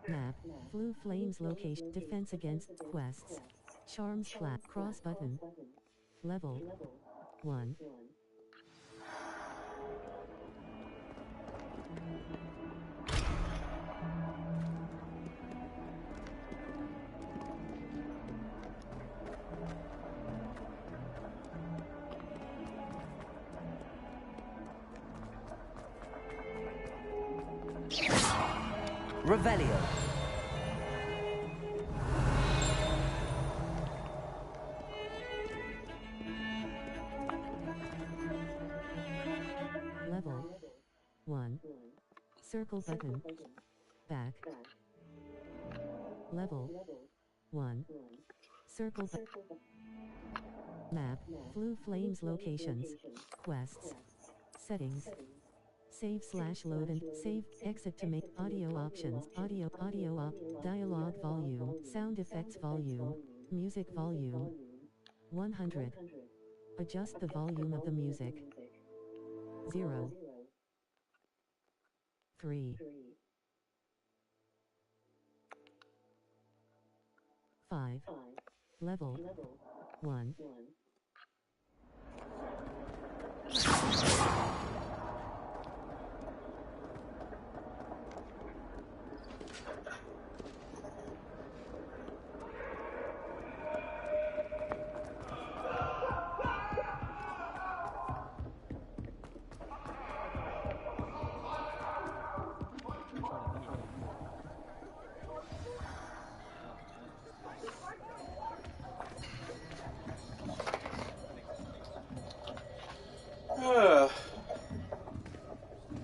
map. Blue Flames location. Defense against quests. Charms class. Cross button. Level 1. Revelio. Level 1. Circle button. Back. Level 1. Circle map. Blue Flames locations. Quests. Settings. Save/load and save, exit to make audio options, audio dialogue volume, sound effects volume, music volume, 100. Adjust the volume of the music. 0. 3. 5. Level 1.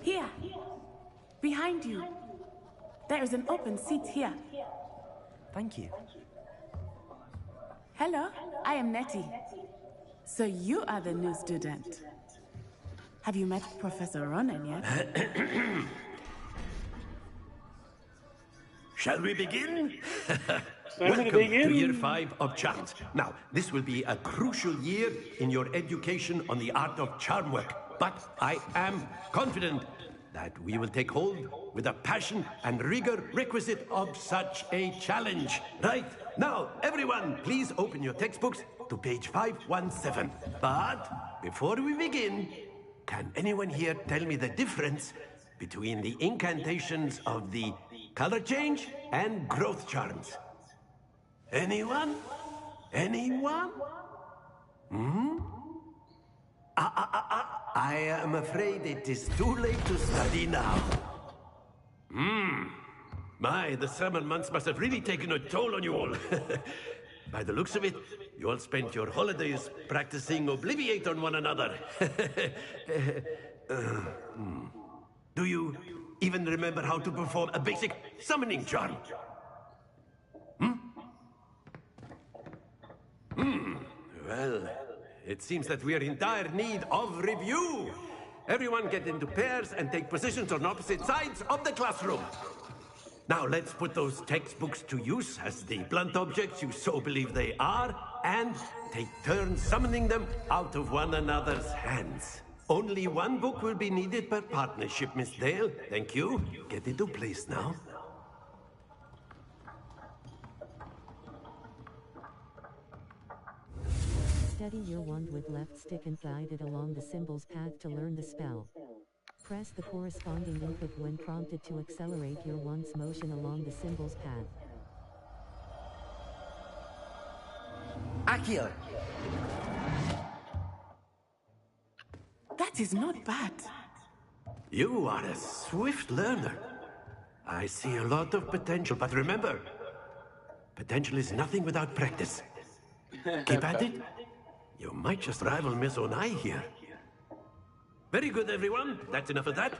Here, behind you. There is an open seat here. Thank you. Hello, I am Nettie. So you are the new student. Have you met Professor Ronan yet? Shall we begin? Welcome to Year 5 of Charms. Now, this will be a crucial year in your education on the art of charm work. But I am confident that we will take hold with the passion and rigor requisite of such a challenge. Right, now, everyone, please open your textbooks to page 517. But before we begin, can anyone here tell me the difference between the incantations of the color change and growth charms? Anyone? Anyone? I am afraid it is too late to study now. My, the summer months must have really taken a toll on you all. By the looks of it, you all spent your holidays practicing Obliviate on one another. Do you even remember how to perform a basic summoning charm? Well, it seems that we are in dire need of review. Everyone get into pairs and take positions on opposite sides of the classroom. Now let's put those textbooks to use as the blunt objects you so believe they are, and take turns summoning them out of one another's hands. Only one book will be needed per partnership, Miss Dale. Thank you. Get into place now. Steady your wand with left stick and guide it along the symbol's path to learn the spell. Press the corresponding input when prompted to accelerate your wand's motion along the symbol's path. Accio! That is not bad. You are a swift learner. I see a lot of potential, but remember, potential is nothing without practice. Keep at it. You might just rival Miss Onai here. Very good, everyone. That's enough of that.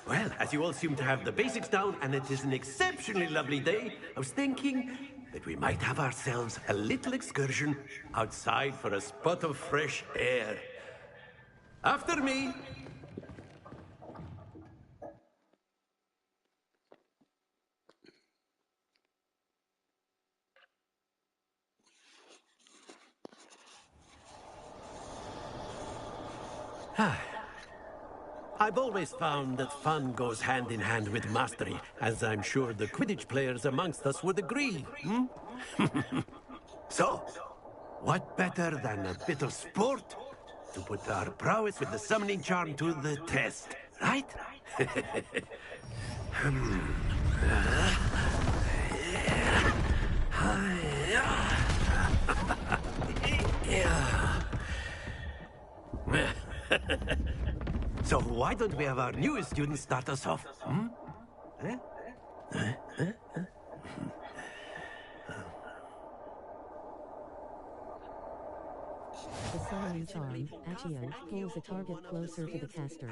Well, as you all seem to have the basics down, and it is an exceptionally lovely day, I was thinking that we might have ourselves a little excursion outside for a spot of fresh air. After me. I've always found that fun goes hand in hand with mastery, as I'm sure the Quidditch players amongst us would agree. So, what better than a bit of sport to put our prowess with the summoning charm to the test, right? So why don't we have our newest student start us off? The summoning charm, Accio, pulls a target closer to the caster.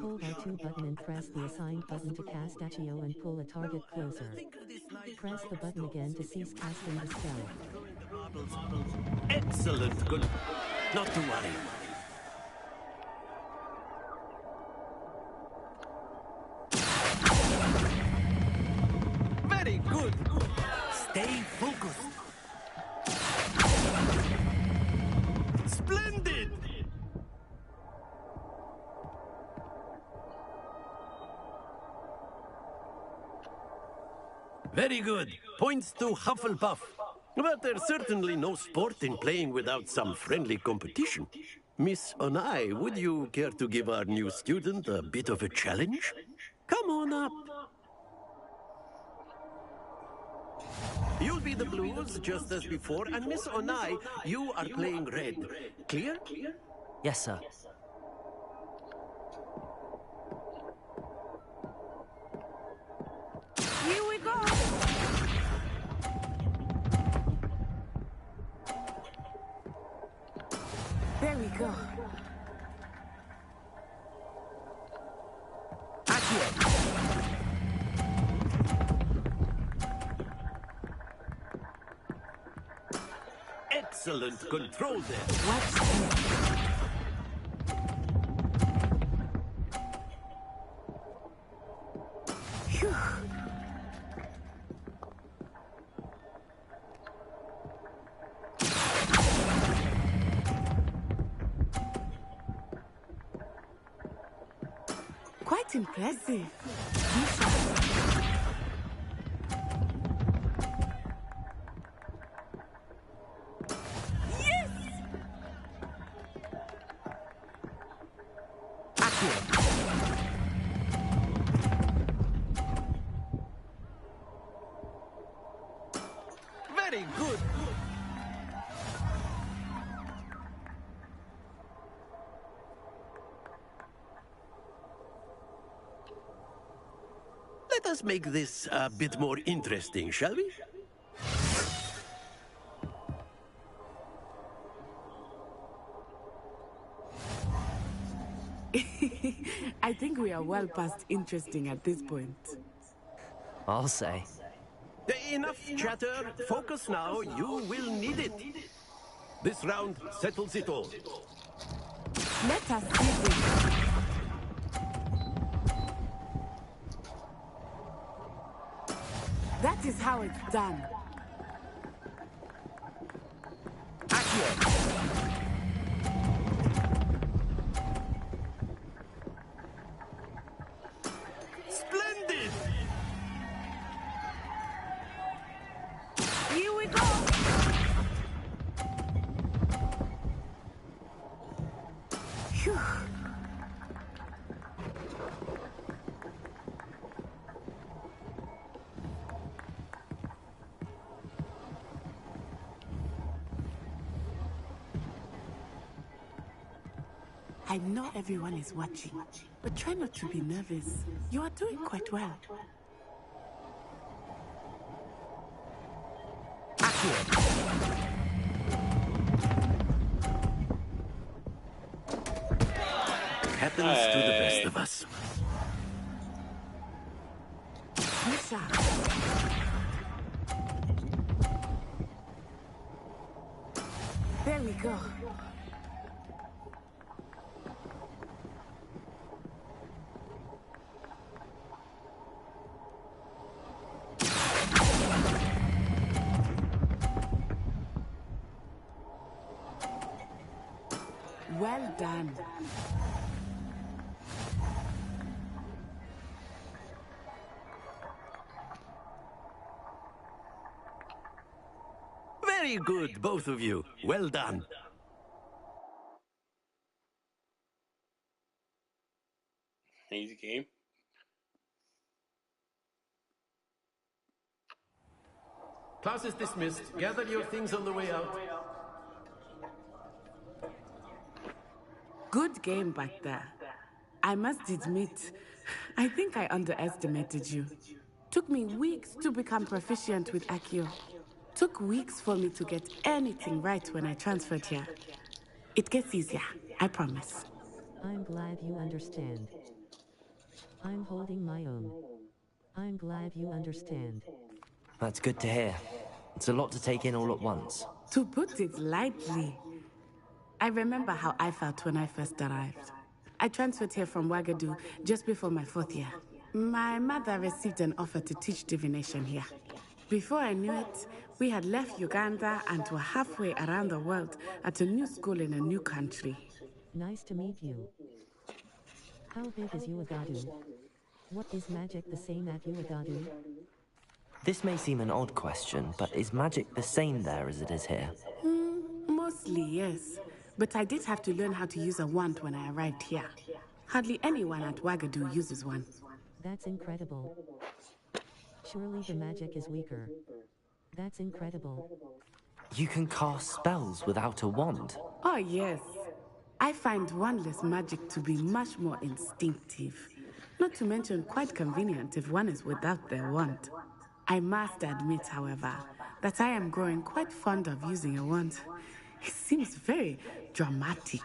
Hold R2 button and press the assigned button to cast Accio and pull a target closer. Press the button again to cease casting the spell. Excellent, good. Not to worry. Very good. Stay focused. Splendid! Very good. Points to Hufflepuff. But there's certainly no sport in playing without some friendly competition. Miss Onai, would you care to give our new student a bit of a challenge? Come on up. You'll be the blues, just as before, and Miss Onai, you are playing red. Clear? Yes, sir. Here we go! There we go. Excellent control there. Phew. Quite impressive. Very good. Let us make this a bit more interesting, shall we? I think we are well past interesting at this point. I'll say. Enough chatter. Focus now. You will need it. This round settles it all. Let us see this. That is how it's done. Splendid! Here we go! Phew. I know everyone is watching, but try not to be nervous. You are doing quite well. Happens to the best of us. Misha. There we go. Well done. Very good, both of you. Well done. Easy game. Class is dismissed. Gather your things on the way out. Good game back there. I must admit, I think I underestimated you. Took me weeks to become proficient with Accio. Took weeks for me to get anything right when I transferred here. It gets easier, I promise. I'm glad you understand. I'm holding my own. I'm glad you understand. That's good to hear. It's a lot to take in all at once. To put it lightly, I remember how I felt when I first arrived. I transferred here from Ouagadougou just before my 4th year. My mother received an offer to teach divination here. Before I knew it, we had left Uganda and were halfway around the world at a new school in a new country. Nice to meet you. How big is Ouagadougou? What is magic the same at Ouagadougou? This may seem an odd question, but is magic the same there as it is here? Mostly, yes. But I did have to learn how to use a wand when I arrived here. Hardly anyone at Ouagadougou uses one. That's incredible. Surely the magic is weaker. That's incredible. You can cast spells without a wand? Oh, yes. I find wandless magic to be much more instinctive. Not to mention quite convenient if one is without their wand. I must admit, however, that I am growing quite fond of using a wand. It seems very dramatic.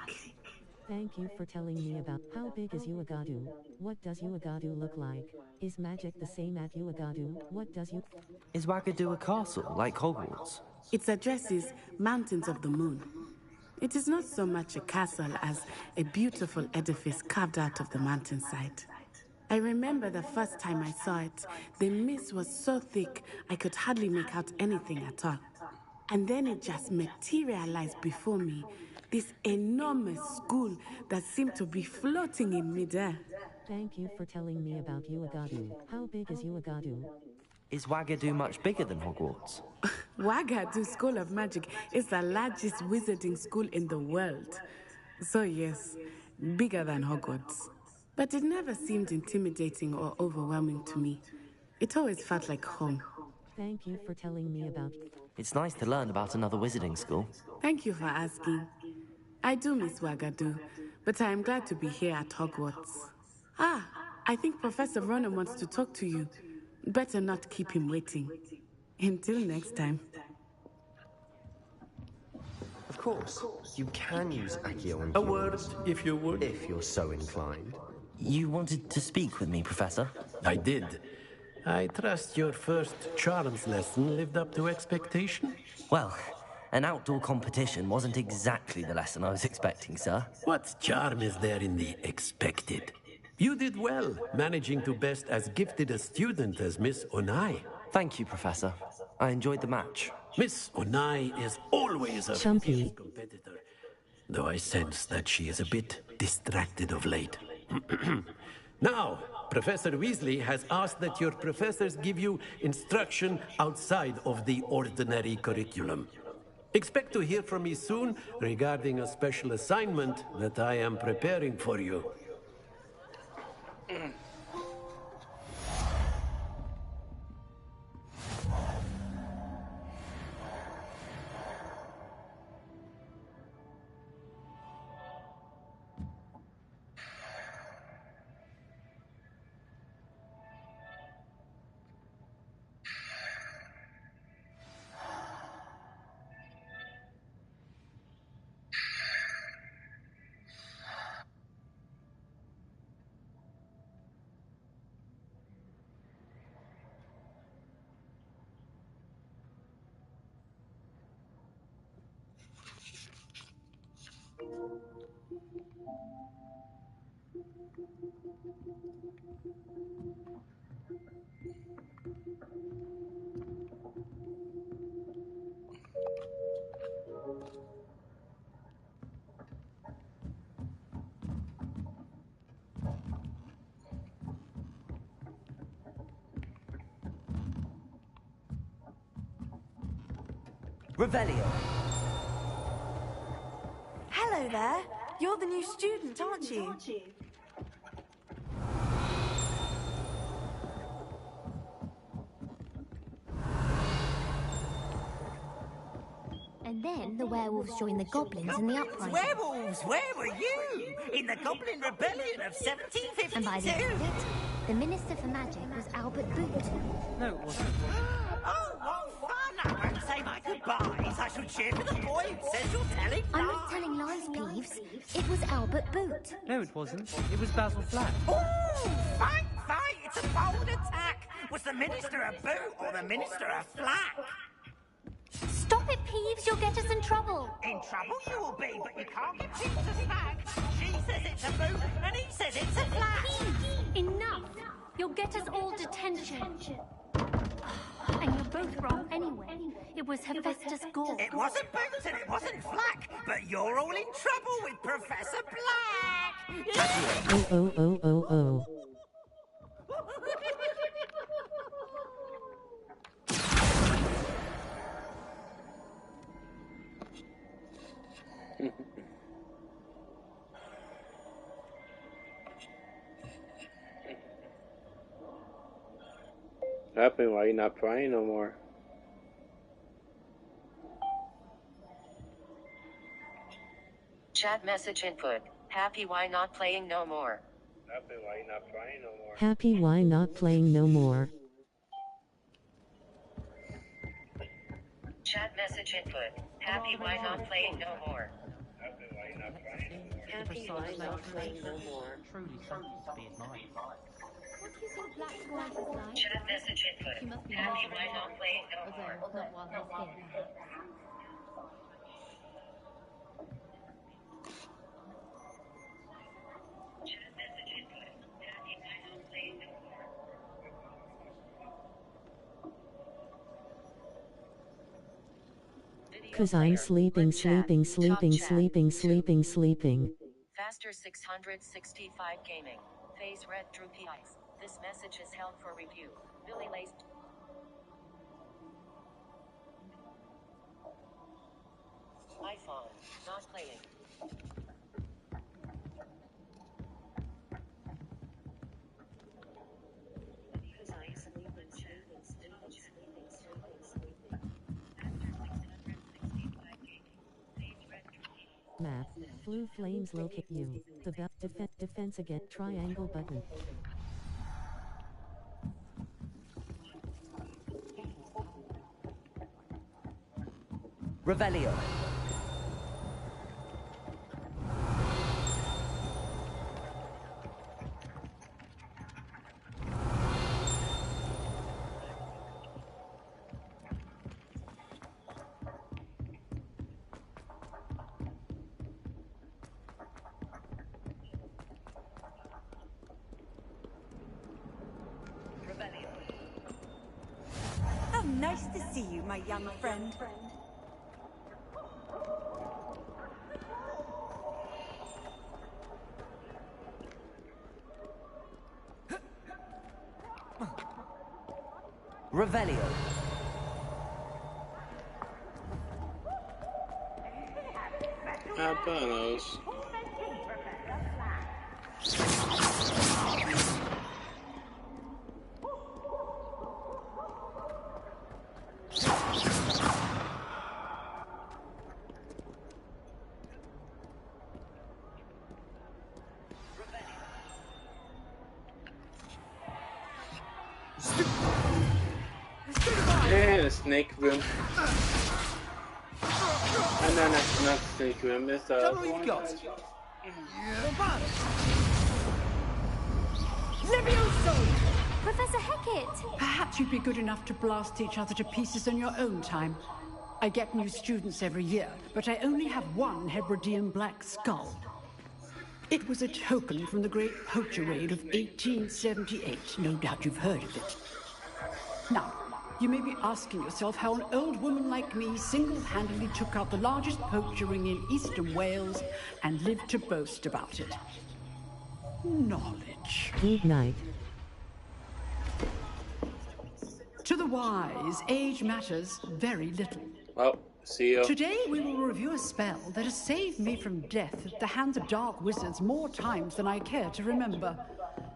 Thank you for telling me about how big is Ouagadougou. What does Ouagadougou look like? Is magic the same at Ouagadougou? What does you... Is Ouagadougou a castle, like Hogwarts? Its address is Mountains of the Moon. It is not so much a castle as a beautiful edifice carved out of the mountainside. I remember the first time I saw it, the mist was so thick I could hardly make out anything at all. And then it just materialized before me, this enormous school that seemed to be floating in midair. Thank you for telling me about Ouagadougou. How big is Ouagadougou? Is Ouagadougou much bigger than Hogwarts? Ouagadougou School of Magic is the largest wizarding school in the world. So yes, bigger than Hogwarts. But it never seemed intimidating or overwhelming to me. It always felt like home. Thank you for telling me about... It's nice to learn about another wizarding school. Thank you for asking. I do miss Ouagadougou, but I am glad to be here at Hogwarts. Ah, I think Professor Ronan wants to talk to you. Better not keep him waiting. Until next time. Of course, you can use Accio on A word, if you would. If you're so inclined. You wanted to speak with me, Professor? I did. I trust your first charms lesson lived up to expectation? Well, an outdoor competition wasn't exactly the lesson I was expecting, sir. What charm is there in the expected? You did well, managing to best as gifted a student as Miss Onai. Thank you, Professor. I enjoyed the match. Miss Onai is always a Chumpy. competitor, though I sense that she is a bit distracted of late. Now, Professor Weasley has asked that your professors give you instruction outside of the ordinary curriculum. Expect to hear from me soon regarding a special assignment that I am preparing for you. Revelio. Hello there. You're the new student, aren't you? And then the werewolves joined the goblins in the uprising. Werewolves, where were you? In the Goblin Rebellion of 1752? And by the end of it, the Minister for Magic was Albert Boot. No, it wasn't. Oh, what fun! I won't say my goodbyes. I shall cheer for the boy who says you're telling lies. I'm not telling lies, Peeves. It was Albert Boot. No, it wasn't. It was Basil Flack. Oh, fight! It's a bold attack. Was the Minister a boot or the Minister a flack? Stop it, Peeves. You'll get us in trouble. In trouble you will be, but you can't get Peeves a flag. She says it's a boot, and he says it's a flag. Peeves, enough. You'll get us all detention. And you're both wrong anyway. It was Hephaestus Gore. It wasn't Boots and it wasn't Flack, but you're all in trouble with Professor Black. Oh. Happy, why you not playing no more? Chat message input. Happy, why not playing no more? Happy, why you not playing no more? Happy, why not playing no more? Chat message input. Happy, why not playing no more? Happy, why you not playing no more? Happy, why not playing no more? Truly something to be admired. What do you think Black's wife is like? Chat message input. She must be Happy, why not playing no more? Although, not while he's here. Cause I'm sleeping. Faster 665 Gaming. Face red droopy eyes. This message is held for review. Billy laced. iPhone. Not playing. Map. Blue flames locate you. The defense again. Triangle button. Revelio. How nice to see you, my young friend. Revelio. Habanos. Yeah, snake room. Oh, no, not snake room. It's Professor Hecat! Perhaps you'd be good enough to blast each other to pieces on your own time. I get new students every year, but I only have one Hebridean black skull. It was a token from the Great Poacher Raid of 1878. No doubt you've heard of it. Now, you may be asking yourself how an old woman like me single-handedly took out the largest poacher ring in eastern Wales and lived to boast about it. Knowledge. Good night. To the wise, age matters very little. Well, see you. Today we will review a spell that has saved me from death at the hands of dark wizards more times than I care to remember.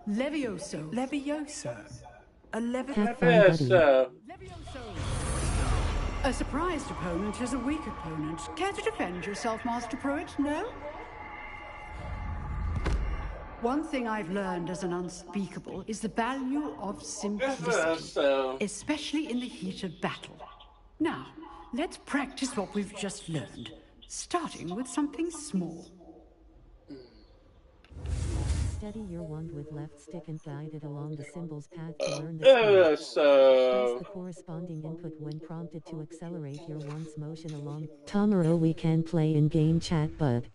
Levioso. Levioso? A Levioso. A surprised opponent is a weak opponent. Care to defend yourself, Master Pruitt? No? One thing I've learned as an unspeakable is the value of simplicity, especially in the heat of battle. Now, let's practice what we've just learned, starting with something small. Steady your wand with left stick and guide it along the symbol's path to learn the spell. Press the corresponding input when prompted to accelerate your wand's motion along. Tomorrow we can play in game chat, bud.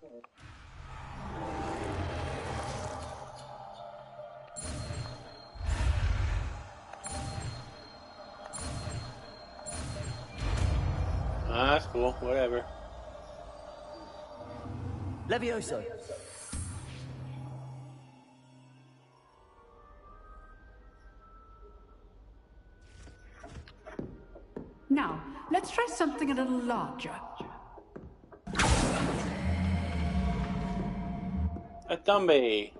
That's cool, whatever. Levioso. Now, let's try something a little larger. A Thumby.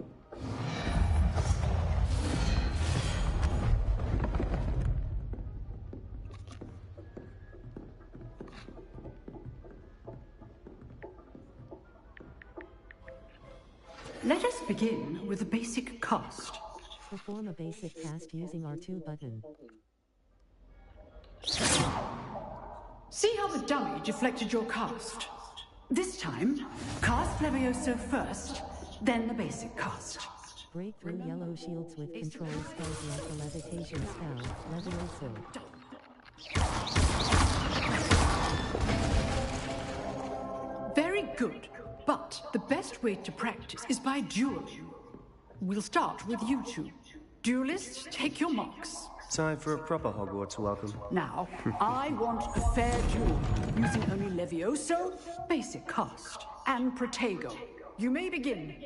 Let us begin with a basic cast. Perform a basic cast using R2 button. See how the dummy deflected your cast? This time, cast Levioso first, then the basic cast. Break through yellow shields with control spells like the levitation spell, Levioso. Very good, but the best way to practice is by dueling. We'll start with you two. Duelists, take your marks. Time for a proper Hogwarts welcome. Now, I want a fair duel, using only Levioso, basic cast, and Protego. You may begin.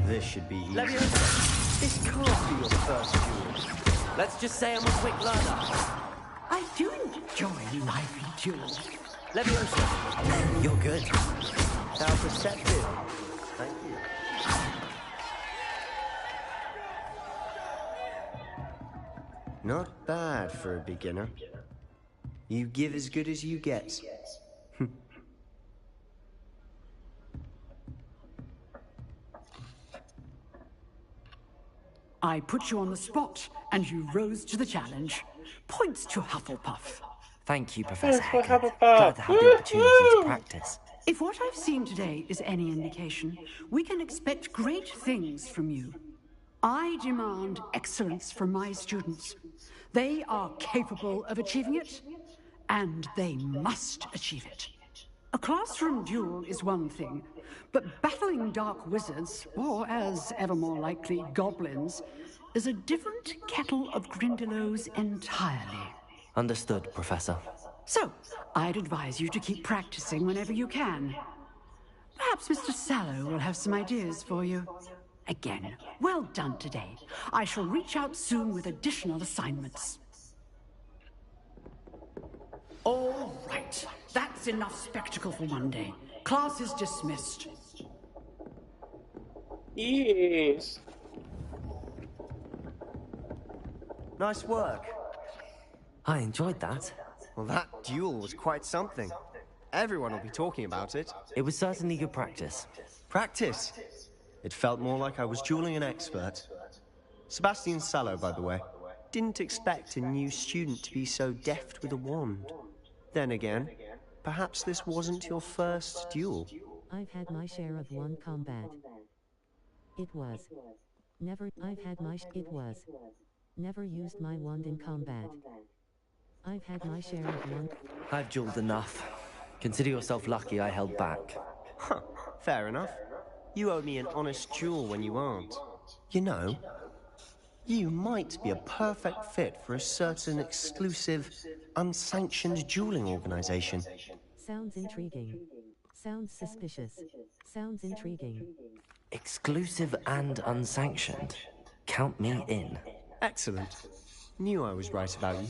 This should be easy. Levioso! This can't be your first duel. Let's just say I'm a quick learner. I do enjoy lively duels. Levioso, you're good. How perceptive. Thank you. Not bad for a beginner. You give as good as you get. I put you on the spot, and you rose to the challenge. Points to Hufflepuff. Thank you, Professor Hecat. Glad to have the opportunity to practice. If what I've seen today is any indication, we can expect great things from you. I demand excellence from my students. They are capable of achieving it, and they must achieve it. A classroom duel is one thing, but battling dark wizards, or as ever more likely, goblins, is a different kettle of Grindylows entirely. Understood, Professor. So, I'd advise you to keep practicing whenever you can. Perhaps Mr. Sallow will have some ideas for you. Again, well done today. I shall reach out soon with additional assignments. All right, that's enough spectacle for one day. Class is dismissed. Yes. Nice work. I enjoyed that. Well, that duel was quite something. Everyone will be talking about it. It was certainly good practice. Practice? It felt more like I was dueling an expert. Sebastian Sallow, by the way. Didn't expect a new student to be so deft with a wand. Then again, perhaps this wasn't your first duel. I've had my share of wand combat. It was. Never used my wand in combat. I've had my share of long... I've jeweled enough. Consider yourself lucky I held back. Huh, fair enough. You owe me an honest jewel when you aren't. You know, you might be a perfect fit for a certain exclusive, unsanctioned dueling organization. Sounds intriguing. Sounds suspicious. Sounds intriguing. Exclusive and unsanctioned. Count me in. Excellent. Knew I was right about you.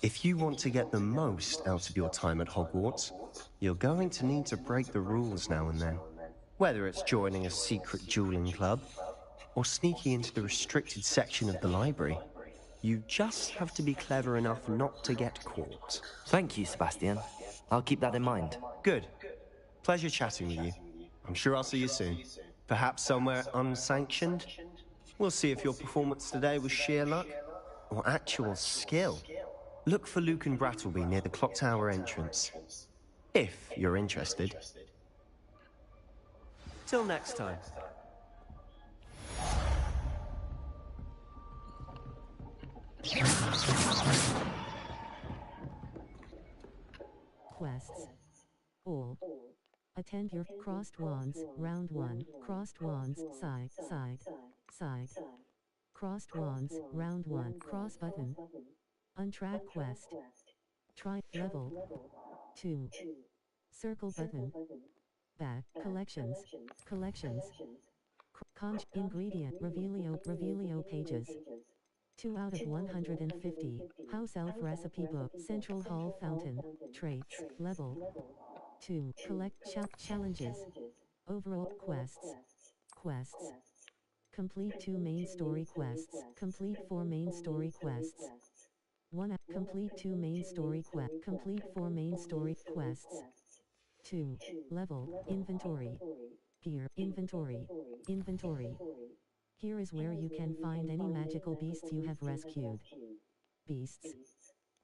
If you want to get the most out of your time at Hogwarts, you're going to need to break the rules now and then. Whether it's joining a secret dueling club, or sneaking into the restricted section of the library, you just have to be clever enough not to get caught. Thank you, Sebastian. I'll keep that in mind. Good. Pleasure chatting with you. I'm sure I'll see you soon. Perhaps somewhere unsanctioned? We'll see if your performance today was sheer luck or actual skill. Look for Luke and Brattleby near the clock tower entrance, if you're interested. Till next time. Quests. All. Attend your crossed wands, round 1, crossed wands, side, side, side. Crossed wands, round 1, cross button. Untrack quest. Try, level. 2. Circle button. Back, collections, collections. Conj, ingredient, Revelio pages. 2 out of 150. House Elf Recipe Book. Central Hall Fountain. Traits. Level 2. Collect challenges. Overall quests. Quests. Complete 2 main story quests. Complete 4 main story quests. 1. Complete 2 main story quests. Complete 4 main story quests. 2. Level. Inventory. Gear. Inventory. Inventory. Here is where you can find any magical beasts you have rescued. Beasts.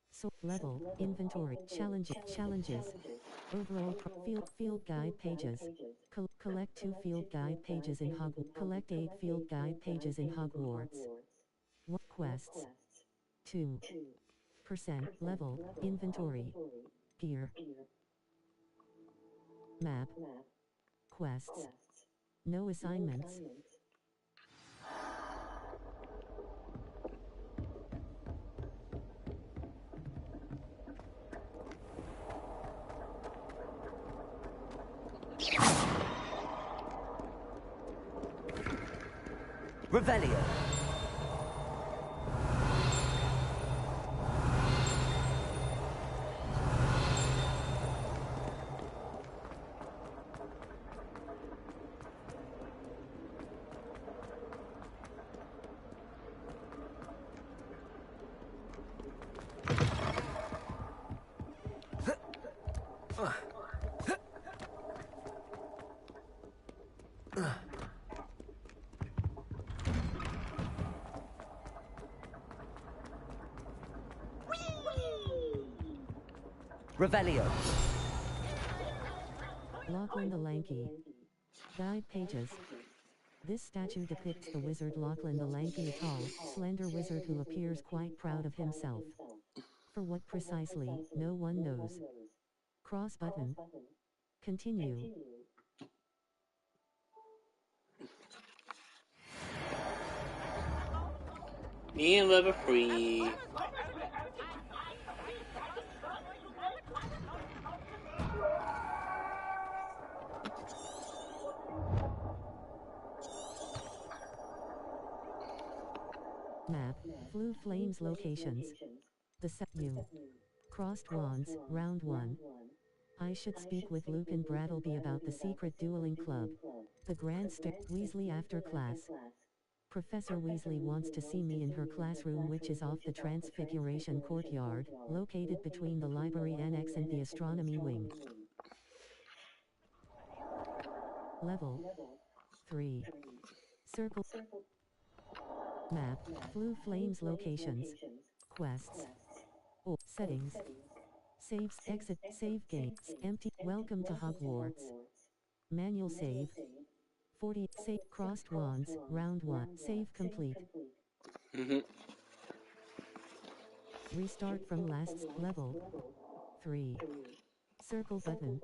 So, level, inventory, challenges. Overall, field guide pages. Collect 2 field guide pages in Hogwarts. Collect 8 field guide pages in Hogwarts. What quests? 2%. Level, inventory. Gear. Map. Quests. No assignments. Revelio. Revelio. Lachlan the Lanky. Guide pages. This statue depicts the wizard Lachlan the Lanky, a tall, slender wizard who appears quite proud of himself. For what precisely, no one knows. Cross button. Continue. Me and Liver Free. Map. Blue Flames locations. The U. Crossed wands, round 1. I should speak with Luke and Brattleby about the secret dueling club. The Grand Weasley after class. Professor Weasley wants to see me in her classroom, which is off the Transfiguration Courtyard, located between the library annex and the astronomy wing. Level 3. Circle. Map. Blue Flames locations. Quests. Oh, settings. Saves, exit, save gates, empty, welcome to Hogwarts. Manual save. 40, save, crossed wands, round 1, save complete. Restart from last level. 3. Circle button.